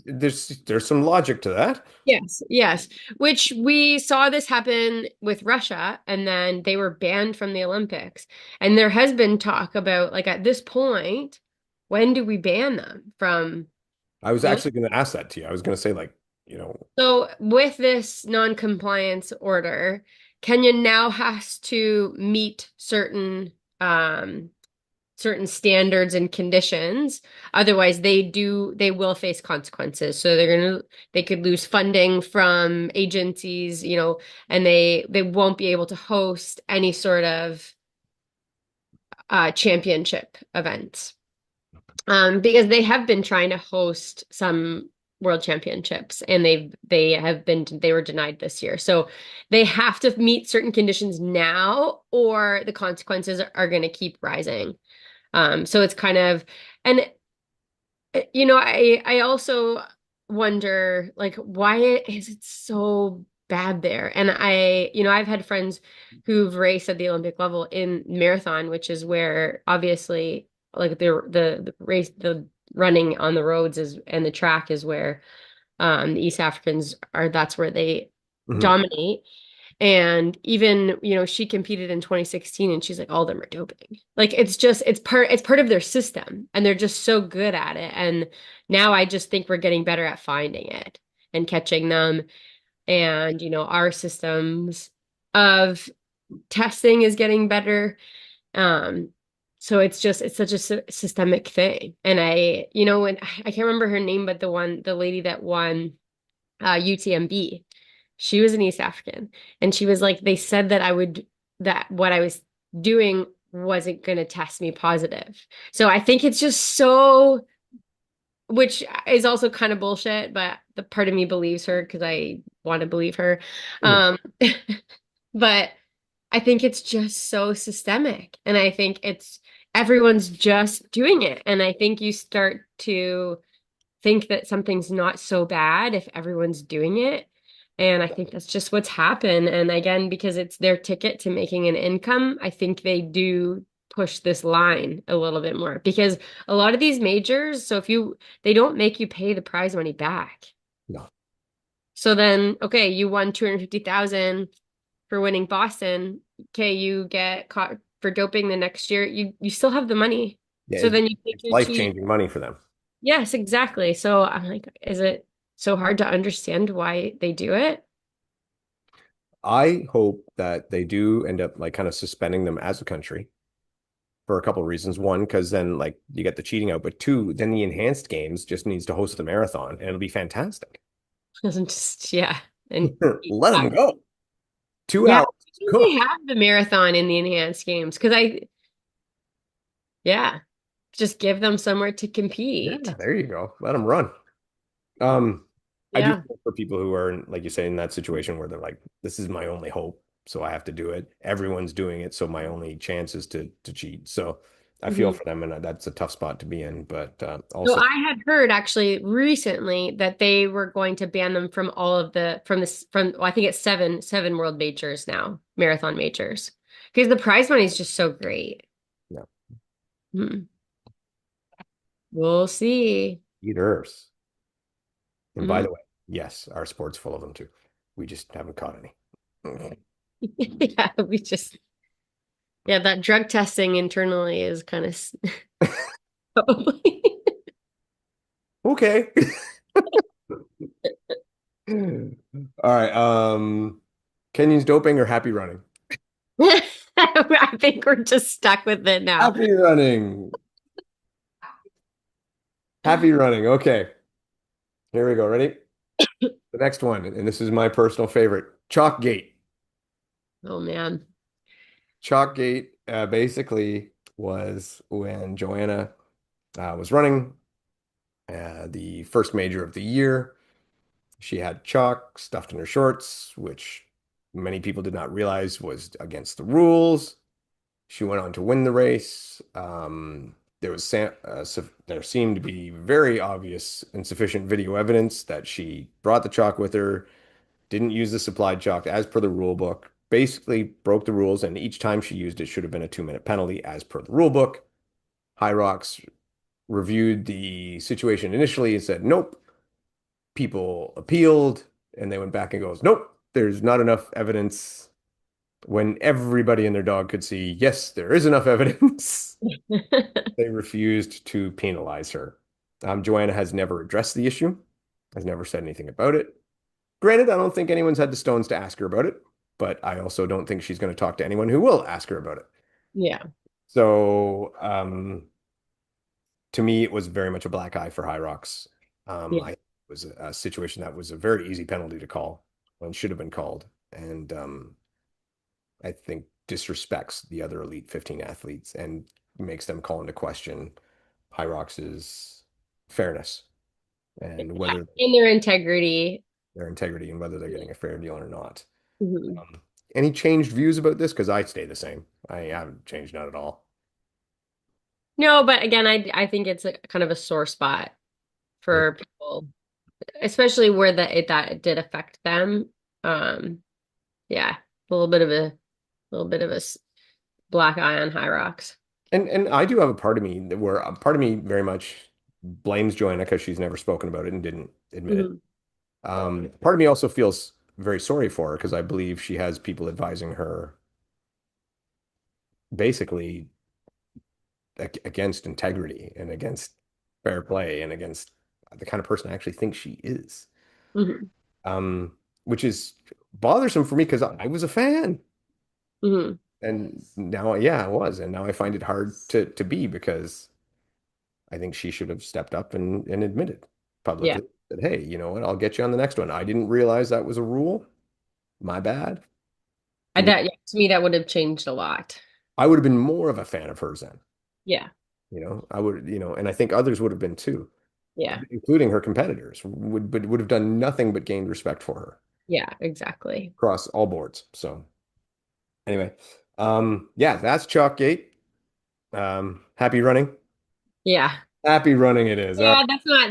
There's some logic to that. Yes, yes. Which we saw this happen with Russia, and then they were banned from the Olympics. And there has been talk about, like, at this point, when do we ban them from I was the Olympics? actually going to ask that to you. I was going to say like, So with this non-compliance order, Kenya now has to meet certain standards and conditions. Otherwise, they will face consequences. So they could lose funding from agencies, and they won't be able to host any sort of championship events. Because they have been trying to host some world championships and they were denied this year. So they have to meet certain conditions now or the consequences are going to keep rising. So it's kind of, and I also wonder like why is it so bad there? And I've had friends who've raced at the Olympic level in marathon, which is where obviously like the race, the running on the roads is and the track is where the East Africans are, that's where they mhm. dominate. And even, she competed in 2016 and she's like, all of them are doping. Like it's part of their system and they're just so good at it. And now I just think we're getting better at finding it and catching them. And, our systems of testing is getting better. Um, so it's such a systemic thing. And when I can't remember her name, but the lady that won UTMB. She was an East African. And she was like, they said that what I was doing wasn't going to test me positive. So I think it's just so, which is also kind of bullshit, but the part of me believes her because I want to believe her. Mhm. Um, but I think it's just so systemic. And I think everyone's just doing it. And I think you start to think that something's not so bad if everyone's doing it. And I think that's just what's happened. And again, because it's their ticket to making an income, I think they do push this line a little bit more because a lot of these majors, so they don't make you pay the prize money back. No. So then, okay, you won 250,000 for winning Boston. Okay, you get caught for doping the next year. You still have the money. Yeah, So then you take it's your cheat. life-changing money for them. Yes, exactly. So I'm like, is it so hard to understand why they do it? I hope that they do end up like kind of suspending them as a country for a couple of reasons. One, because then like you get the cheating out, but two, then the enhanced games just needs to host the marathon and it'll be fantastic. Doesn't just, yeah. And Let them go. Two yeah, hours. why don't Cook. they have the marathon in the enhanced games? Yeah, just give them somewhere to Yeah, compete. there you go. Let them run. Um, I do Yeah. feel for people who are, like you say, in that situation where they're like, this is my only hope, so I have to do it. Everyone's doing it, so my only chance is to cheat. So I feel Mhm. for them, and that's a tough spot to be in. But So also, I had heard actually recently that they were going to ban them from all of the from well, I think it's seven world majors now, marathon majors. Because the prize money is just so great. no, Hmm. We'll see. eaters. And by Mhm. the way, yes, our sport's full of them too. We just haven't caught any. Yeah, we just yeah, that drug testing internally is kind of probably. Okay. All right. Kenyon's doping or happy running? I think we're just stuck with it now. Happy running. Happy running. Okay. Here we go. Ready? The next one, and this is my personal favorite, Chalkgate. Oh man. Chalkgate basically was when Joanna was running the first major of the year. She had chalk stuffed in her shorts, which many people did not realize was against the rules. She went on to win the race. There seemed to be very obvious and sufficient video evidence that she brought the chalk with her, didn't use the supplied chalk as per the rule book, basically broke the rules, and each time she used it should have been a 2-minute penalty as per the rule book. High Rocks reviewed the situation initially and said, nope. People appealed and they went back and goes, nope, there's not enough evidence when everybody and their dog could see, yes, there is enough evidence. They refused to penalize her. Joanna has never addressed the issue, has never said anything about it. Granted, I don't think anyone's had the stones to ask her about it, but I also don't think she's going to talk to anyone who will ask her about it. Yeah. So, to me, it was very much a black eye for High Rocks. Yeah. It was a situation that was a very easy penalty to call when should have been called, and I think disrespects the other Elite 15 athletes and makes them call into question High Rocks' fairness and whether In their integrity. their integrity and whether they're getting a fair deal or not. Mhm. Um, any changed views about this? Because I stay the same. I haven't changed, not at all. No, but again, I think it's a kind of a sore spot Yeah. for people, especially where that it did affect them. Yeah, a little bit of black eye on High Rocks. And I do have a part of me where a part of me very much blames Joanna because she's never spoken about it and didn't admit it. Mhm. Part of me also feels very sorry for her because I believe she has people advising her basically against integrity and against fair play and against the kind of person I actually think she is. Mhm. Which is bothersome for me because I was a fan. Mhm. And now, yeah, I was. And now I find it hard to be because I think she should have stepped up and admitted Yeah. publicly that, hey, you know what? I'll get you on the next one. I didn't realize that was a rule. My bad. And That yeah, to me that would have changed a lot. I would have been more of a fan of hers then. Yeah. I would, and I think others would have been too, Yeah. including her competitors, would have done nothing but gained respect for her Yeah, exactly. across all boards. So anyway, yeah, that's Chalkgate. Happy running. Yeah. Happy running it is. Yeah,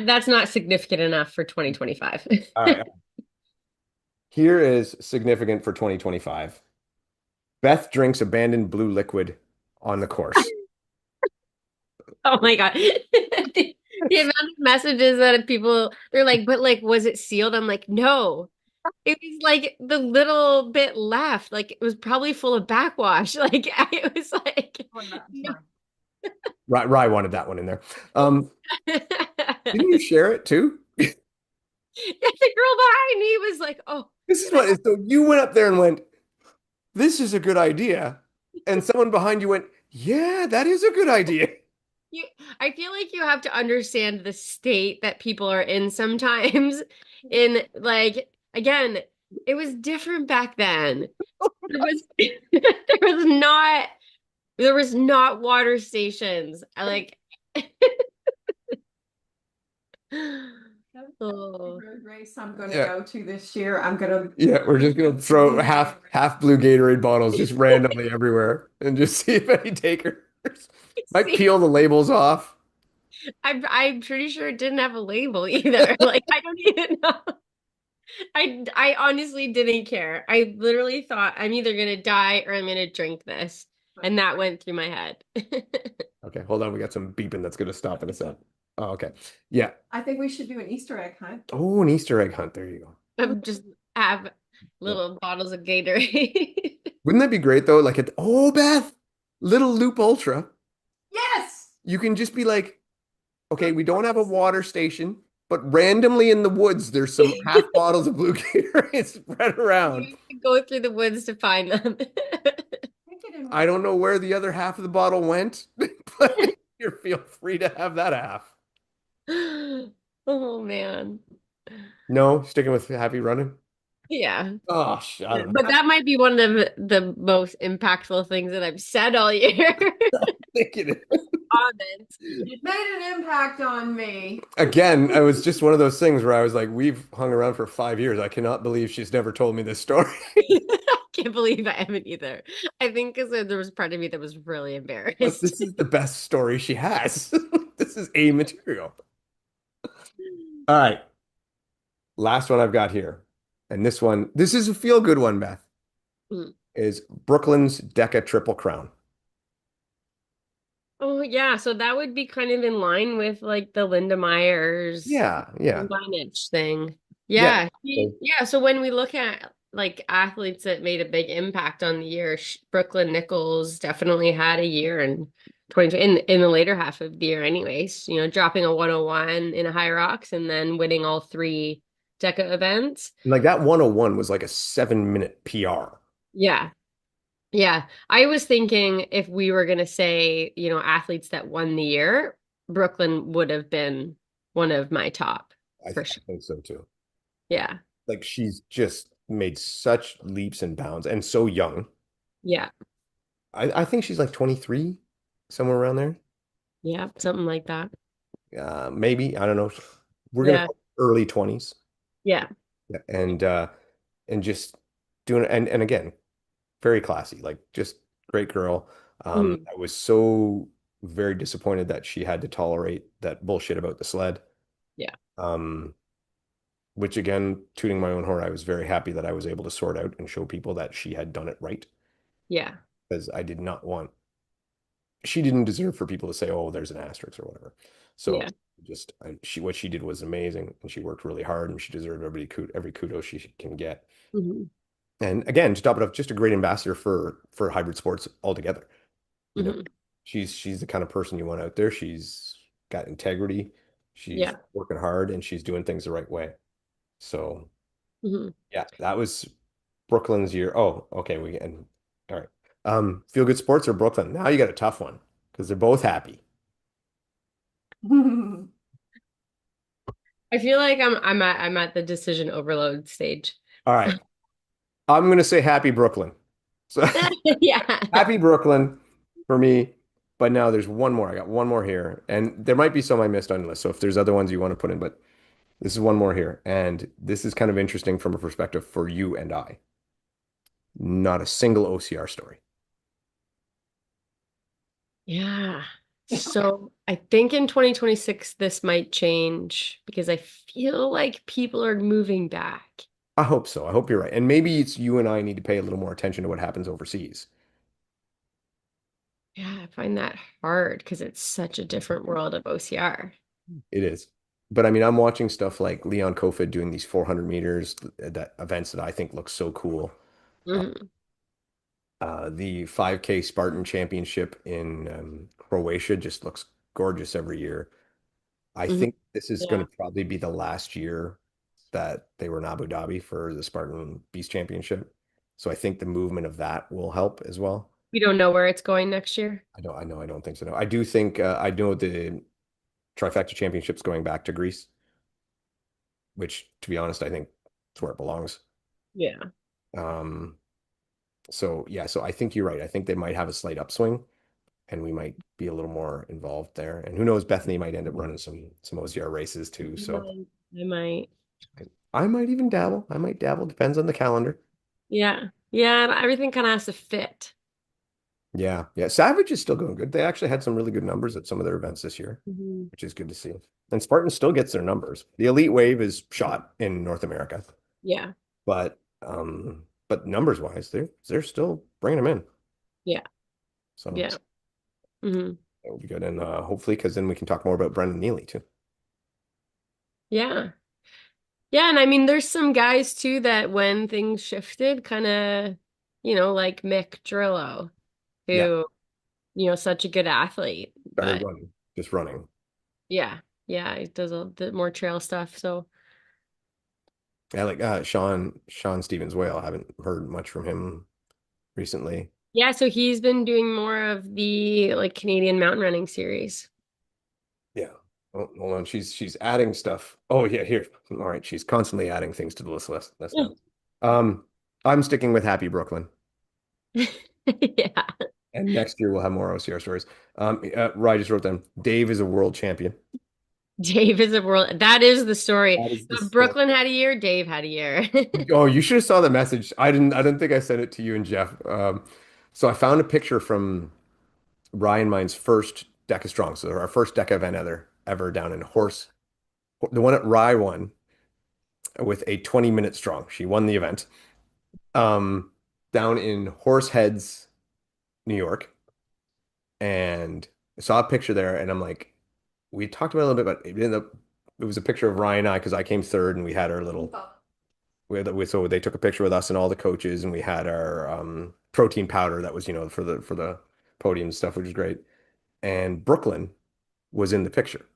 that's not significant enough for 2025. All right. Here is significant for 2025. Beth drinks abandoned blue liquid on the course. Oh my God. The amount of messages that people they're like, but like, was it sealed? I'm like, no. It was like the little bit left. Like it was probably full of backwash. Like it was like no. Rye wanted that one in there. Didn't you share it too? The girl behind me was like, oh, This is what, so you went up there and went, this is a good idea. And someone behind you went, yeah, that is a good idea. you, I feel like you have to understand the state that people are in sometimes. In like, again, it was different back then. There was there was not water stations. I like oh Road race I'm going to Yeah. go to this year. I'm going to Yeah, we're just gonna throw half blue Gatorade bottles just randomly everywhere and just see if any take her. Might See, peel the labels off. I'm pretty sure it didn't have a label either. Like I don't even know. I honestly didn't care. I literally thought I'm either gonna die or I'm gonna drink this. And that went through my head. Okay, hold on. We got some beeping that's going to stop in a sec. Oh, okay. Yeah. I think we should do an Easter egg hunt. Oh, an Easter egg hunt. There you go. I'm just have Yeah. little bottles of Gatorade. Wouldn't that be great though? Like oh, Beth, little Loop Ultra. Yes. You can just be like, okay, we don't have a water station, but randomly in the woods, there's some half bottles of blue Gatorade spread around. You have to go through the woods to find them. Take it in I my. don't know where the other half of the bottle went, but you feel free to have that half. Oh man. No, sticking with happy running. Yeah. Oh, I don't But know. that might be one of the most impactful things that I've said all year. I think it is. Comments. It made an impact on me. Again, it was just one of those things where I was like, we've hung around for 5 years. I cannot believe she's never told me this story. I can't believe I haven't either. I think because there was part of me that was really But embarrassed. this is the best story she has. This is A material. All right. Last one I've got here. And this is a feel-good one, Beth, Mm. is Brooklyn's Deca Triple Crown. Oh yeah, so that would be kind of in line with like the Linda Myers Yeah, yeah, Combinage thing. yeah. Yeah. So, Yeah. So when we look at like athletes that made a big impact on the year, Brooklyn Nichols definitely had a year in 2020 in the later half of the year anyways, dropping a 101 in a high rocks and then winning all three DECA events. like that 101 was like a 7-minute PR. Yeah. Yeah. I was thinking if we were going to say, athletes that won the year, Brooklyn would have been one of my top for I sure. think so too. Yeah. Like she's just made such leaps and bounds and so young. Yeah. I think she's like 23, somewhere around there. Yeah. Something like that. Maybe, I don't know. We're gonna Yeah. call it early 20s. Yeah. Yeah, and just doing and again, very classy, like just great girl. Mhm. I was so very disappointed that she had to tolerate that bullshit about the sled. Yeah. Um, which again, tooting my own horn, I was very happy that I was able to sort out and show people that she had done it right Yeah. because I did not want she didn't deserve for people to say, "Oh, there's an asterisk" or whatever. So Yeah. what she did was amazing, and she worked really hard, and she deserved every kudos she can get. Hmm. And again, to top it off, just a great ambassador for hybrid sports altogether. You know, Hmm. she's the kind of person you want out there. She's got integrity. She's Yeah. working hard, and she's doing things the right way. So Hmm. yeah, that was Brooklyn's year. Oh, okay, and all right. Feel good sports or Brooklyn? Now you got a tough one because they're both happy. I feel like I'm at the decision overload stage. All right. I'm gonna say happy Brooklyn. So Yeah. happy Brooklyn for me. But now there's one more. I got one more here. And there might be some I missed on the list. So if there's other ones you want to put in, but this is one more here. And this is kind of interesting from a perspective for you and I. Not a single OCR story. Yeah. So I think in 2026 this might change because I feel like people are moving back. I hope so. I hope you're right. And maybe it's you and I need to pay a little more attention to what happens overseas. Yeah, I find that hard because it's such a different world of OCR. It is. But I mean, I'm watching stuff like Leon Kofid doing these 400 meters, that events that I think look so cool. Uh, Hmm. the 5K Spartan Championship in Croatia just looks gorgeous every year. I Hmm. think this is going Yeah. to probably be the last year that they were in Abu Dhabi for the Spartan Beast Championship. So I think the movement of that will help as well. We don't know where it's going next year. I don't think so. No. I do think I know the Trifecta Championship's going back to Greece, which to be honest, I think is where it belongs. Yeah. Um, so yeah, so I think you're right. I think they might have a slight upswing and we might be a little more involved there. And who knows, Bethany might end up running some OCR races too. So I might. I might even dabble. I might dabble. Depends on the calendar. Yeah. Yeah, and everything kind of has to fit. Yeah, yeah. Savage is still going good. They actually had some really good numbers at some of their events this year, Mhm. which is good to see. And Spartan still gets their numbers. The Elite Wave is shot in North America, Yeah. but numbers wise, they're still bringing them in. Yeah. So Yeah. Hmm. that will be good. And hopefully, because then we can talk more about Brendan Neely too. Yeah. Yeah, and I mean there's some guys too that when things shifted kind of, like Mick Drillo, Yeah, who, such a good athlete, started but running, just running. yeah. Yeah, he does a bit more trail stuff. So, Yeah, like Sean Stevens Whale. I haven't heard much from him recently. yeah, so he's been doing more of the like Canadian mountain running series. Yeah. Oh, hold on. She's adding stuff. Oh yeah, here. All right. She's constantly adding things to the list now. Um, I'm sticking with Happy Brooklyn. Yeah. And next year we'll have more OCR stories. Rye just wrote down, Dave is a world champion. Dave is a world. That is the story. That is the So story. Brooklyn had a year, Dave had a year. Oh, you should have saw the message. I didn't think I sent it to you and Jeff. So I found a picture from Ryan Mine's first Deca Strong. So our first Deca event ever down in Horse. The one at Rye won with a 20-minute strong. She won the event. Um, down in Horseheads, New York. And I saw a picture there, and I'm like, we talked about it a little bit, but it was a picture of Ryan and I because I came third, and we had our little so they took a picture with us and all the coaches, and we had our protein powder that was for the podium stuff, which was great. And Brooklyn was in the picture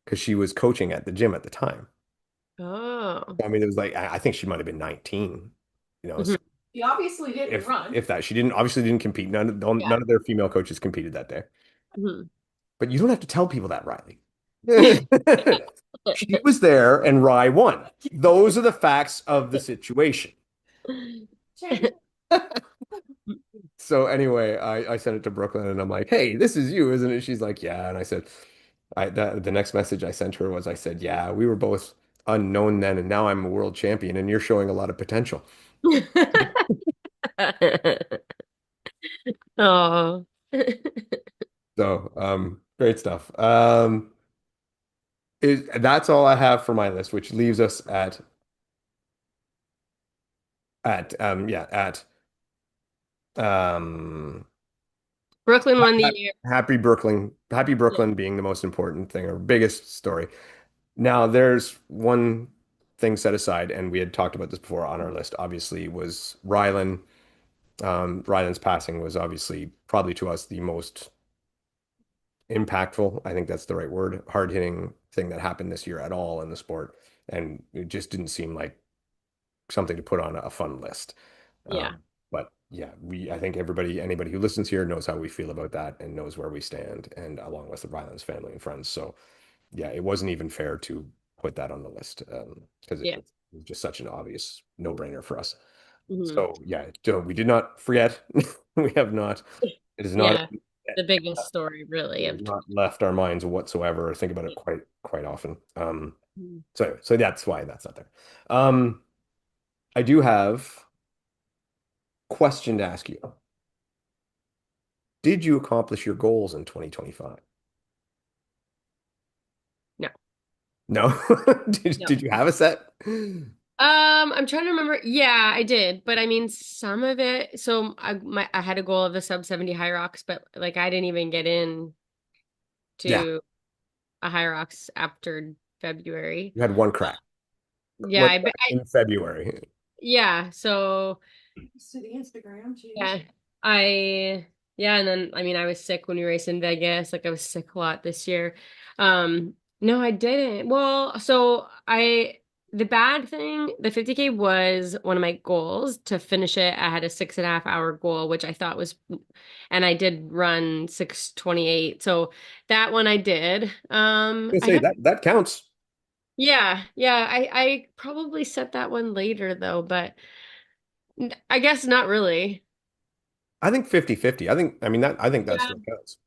because she was coaching at the gym at the time. Oh. I mean, it was like I think she might have been 19, Mhm. so He obviously didn't if run. if that she didn't obviously didn't compete. Yeah. None of their female coaches competed that day. Mhm. But you don't have to tell people that, Riley. She was there and Rye won. Those are the facts of the situation. Change. So anyway, I sent it to Brooklyn and I'm like, hey, this is you, isn't it? She's like, yeah. And I said, the next message I sent her was I said, yeah, we were both unknown then, and now I'm a world champion, and you're showing a lot of potential. Oh. So great stuff. That's all I have for my list, which leaves us at um Brooklyn won the year. Happy Brooklyn being the most important thing or biggest story. Now, there's one thing set aside, and we had talked about this before on our list, obviously, was Rylan. Rylan's passing was obviously probably to us the most impactful. I think that's the right word, hard-hitting thing that happened this year at all in the sport. And it just didn't seem like something to put on a fun list. Yeah. But yeah, I think anybody who listens here knows how we feel about that and knows where we stand, and along with the Rylan's family and friends. So yeah, it wasn't even fair to put that on the list because Yeah. it was just such an obvious no-brainer for us. Hmm. So yeah, we did not forget. We have not. It is not. Yeah. The biggest story, It really, has of not left our minds whatsoever or think about it quite often. Mhm. So that's why that's not there. Um, I do have a question to ask you. Did you accomplish your goals in 2025? No. No. Did, No. did you have a set? I'm trying to remember. Yeah, I did, but I mean, some of it. So I had a goal of the sub 70 high rocks, but like I didn't even get in Yeah, to a high rocks after February. you had Yeah, one crack in February. yeah. So To the Instagram, yeah, jeez. I yeah, and then I mean, I was sick when we raced in Vegas. Like I was sick a lot this year. No, I didn't. Well, so I the bad thing, the 50K was one of my goals to finish it. I had a 6.5 hour goal, which I thought was, and I did run 6:28. So that one I did. I I say have that counts. yeah, yeah. I probably set that one later though, but I guess not really. I think 50-50. I think that Yeah. still counts.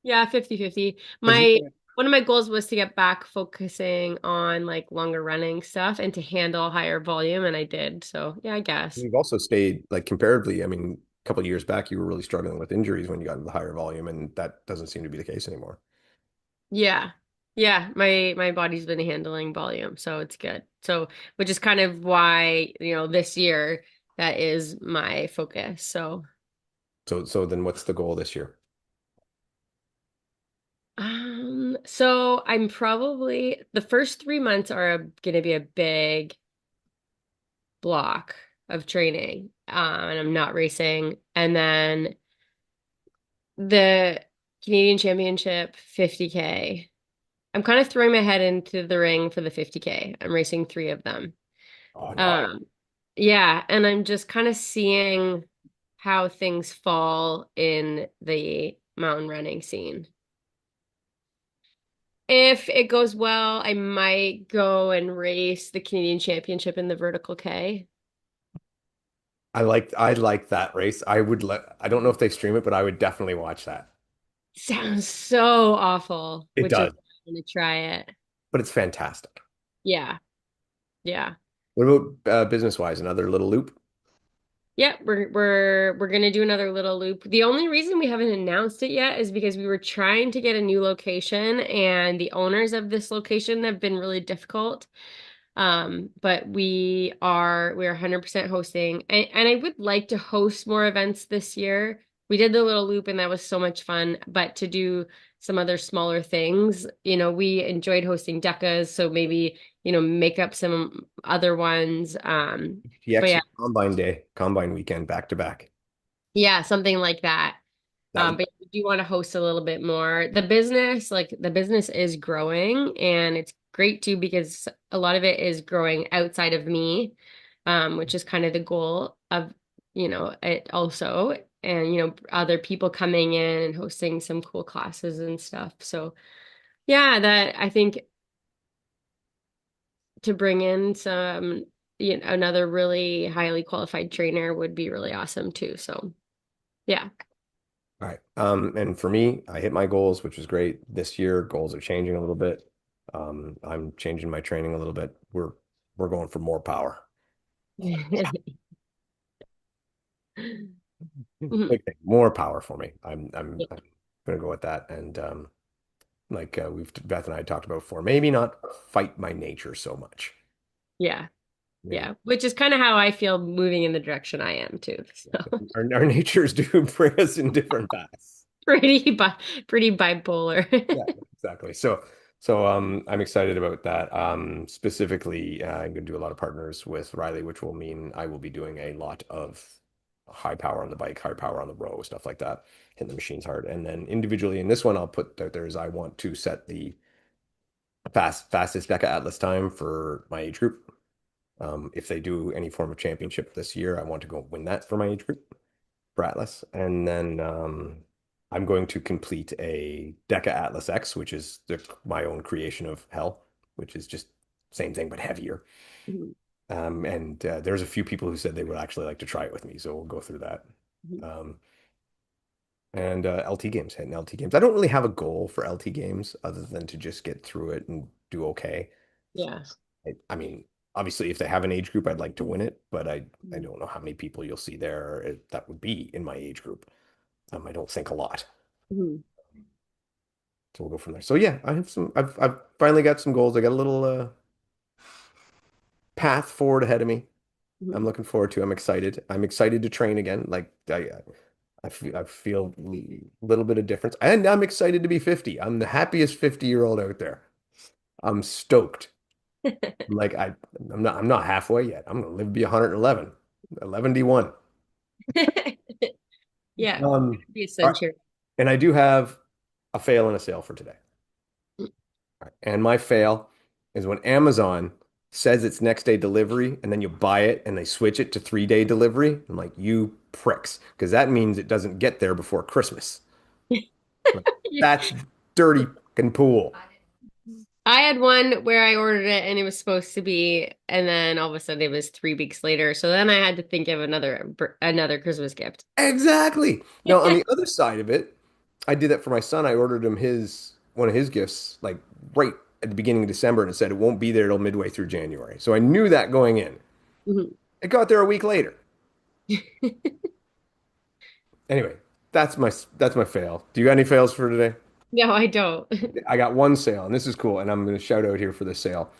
Yeah, 50/50. Because My one of my goals was to get back focusing on like longer running stuff and to handle higher volume, and I did. So yeah, I guess. you've also stayed like comparatively. I mean, couple of years back, you were really struggling with injuries when you got into the higher volume, and that doesn't seem to be the case anymore. Yeah. Yeah, my body's been handling volume, so it's good. So, which is kind of why, this year that is my focus. So, So then what's the goal this year? so I'm probably the first 3 months are gonna be a big block of training. And I'm not racing. And then the Canadian Championship 50K. I'm kind of throwing my head into the ring for the 50K. I'm racing three of them. Oh no. Um, yeah, and I'm just kind of seeing how things fall in the mountain running scene. If it goes well, I might go and race the Canadian Championship in the vertical K. I like that race. I don't know if they stream it, but I would definitely watch that. Sounds so awful, It which is does, why I'm gonna try it. but it's fantastic. Yeah, yeah. What about business wise? Another little loop? Yeah, we're gonna do another little loop. The only reason we haven't announced it yet is because we were trying to get a new location and the owners of this location have been really difficult. But we're 100% hosting and I would like to host more events this year. We did the little loop and that was so much fun, but to do some other smaller things, we enjoyed hosting decas, so maybe, make up some other ones. But TX yeah, Combine Day, Combine weekend, back to back. yeah, something like that. That would But we do want to host a little bit more. The business is growing and it's great too because a lot of it is growing outside of me, which is kind of the goal of, it also, and, other people coming in and hosting some cool classes and stuff. So yeah, that I think to bring in some, another really highly qualified trainer would be really awesome too. So yeah. All right. And for me, I hit my goals, which was great. This year, goals are changing a little bit. I'm changing my training a little bit. We're going for more power. Mhm. Big thing, more power for me. I'm gonna go with that. And like we've Beth and I talked about before, maybe not fight my nature so much. Yeah. Maybe Yeah, which is kind of how I feel moving in the direction I am too. So our natures do bring us in different paths. pretty bipolar. Yeah, exactly. So I'm excited about that. Specifically, I'm going to do a lot of partners with Riley, which will mean I will be doing a lot of high power on the bike, high power on the row, stuff like that, hitting the machines hard. And then individually in this one, I'll put out there is I want to set the fastest DECA Atlas time for my age group. If they do any form of championship this year, I want to go win that for my age group for Atlas. And then I'm going to complete a Deca Atlas X, which is my own creation of hell, which is just same thing but heavier. Mhm, And there's a few people who said they would actually like to try it with me, so we'll go through that. mhm. Um, and LT games, hitting LT games. I don't really have a goal for LT games other than to just get through it and do okay. Yeah. I mean, obviously, if they have an age group, I'd like to win it, but I Mhm, don't know how many people you'll see there that would be in my age group. I don't think a lot. mhm, So we'll go from there. So yeah, I've finally got some goals. I got a little path forward ahead of me. I'm mhm. looking forward to. I'm excited. I'm excited to train again. Like I feel a little bit of difference. And I'm excited to be 50. I'm the happiest 50-year-old out there. I'm stoked. I'm like I'm not halfway yet. I'm gonna live to be 111. 11D1. Yeah, Um, be a all right. century. And I do have a fail and a sale for today. And my fail is when Amazon says it's next day delivery and then you buy it and they switch it to 3-day delivery. I'm like, you pricks, because that means it doesn't get there before Christmas. Like, that's dirty fucking pool. I had one where I ordered it and it was supposed to be, and then all of a sudden it was 3 weeks later. So then I had to think of another Christmas gift. Exactly. Now, on the other side of it, I did that for my son. I ordered him his one of his gifts like right at the beginning of December and it said it won't be there till midway through January. So I knew that going in. Mhm. It got there a week later. Anyway, that's my fail. Do you got any fails for today? No, I don't. I got one sale, and this is cool, and I'm going to shout out here for the sale.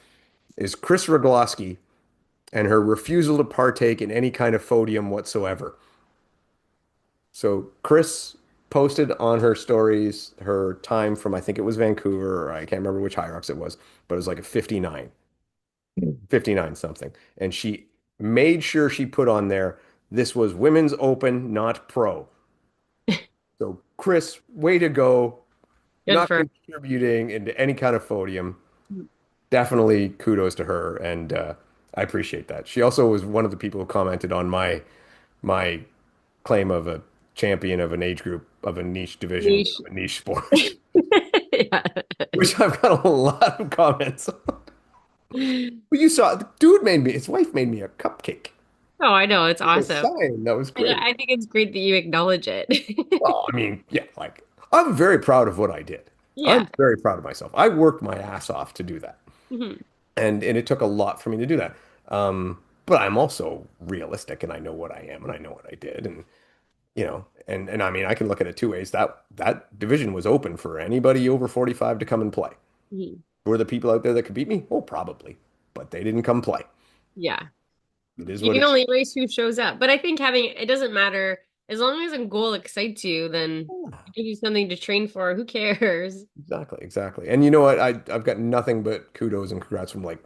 Is Chris Rogloski and her refusal to partake in any kind of podium whatsoever. So Chris posted on her stories her time from I think it was Vancouver, or I can't remember which Hyrox it was, but it was like a 59, 59 something. And she made sure she put on there, this was women's open, not pro. So Chris, way to go, Good not for contributing into any kind of podium. Definitely kudos to her, and I appreciate that. She also was one of the people who commented on my claim of a champion of an age group of a niche division niche. of a niche sport, Yeah. which I've got a lot of comments on. But you saw, the dude made me, his wife made me a cupcake. Oh, I know. It's With a awesome. sign. That was And great. I think it's great that you acknowledge it. Well, I mean, yeah, like I'm very proud of what I did. Yeah. I'm very proud of myself. I worked my ass off to do that. Mhm. And it took a lot for me to do that. But I'm also realistic and I know what I am and I know what I did. And and I mean I can look at it two ways. That division was open for anybody over 45 to come and play. Mhm. Were the people out there that could beat me? Oh, probably. But they didn't come play. Yeah. It is You what can it is. only race who shows up. But I think having it doesn't matter as long as a goal excites you, then Yeah, it gives you something to train for. Who cares? exactly, exactly. And you know what? I've got nothing but kudos and congrats from like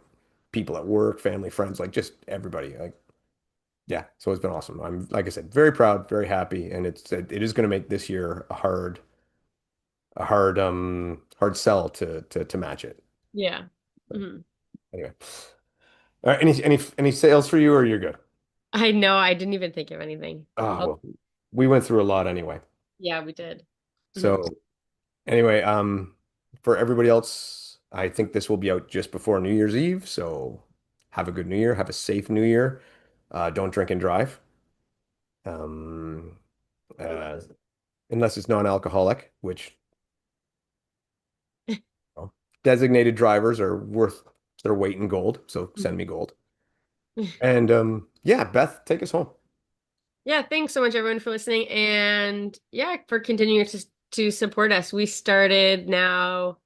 people at work, family, friends, like just everybody. Like, yeah, so it's been awesome. I'm like I said, very proud, very happy, and it is going to make this year a hard sell to match it. Yeah. So, Mhm. anyway, all right. Any sales for you, or you're good? I know. I didn't even think of anything. Oh, Oh, well, we went through a lot anyway. yeah, we did. Mhm. So anyway, for everybody else, I think this will be out just before New Year's Eve. So have a good New Year. Have a safe New Year. Don't drink and drive. Um, uh, unless it's non-alcoholic, which well, designated drivers are worth their weight in gold. So send me gold. And yeah, Beth, take us home. Yeah, thanks so much everyone for listening and yeah, for continuing to support us. We started now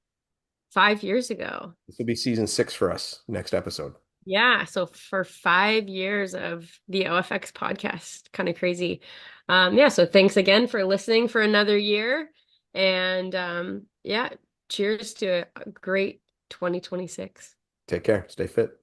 5 years ago. This will be season 6 for us next episode. Yeah, so for 5 years of the OFX podcast, kind of crazy. Yeah, so thanks again for listening for another year. And yeah, cheers to a great 2026. Take care. Stay fit.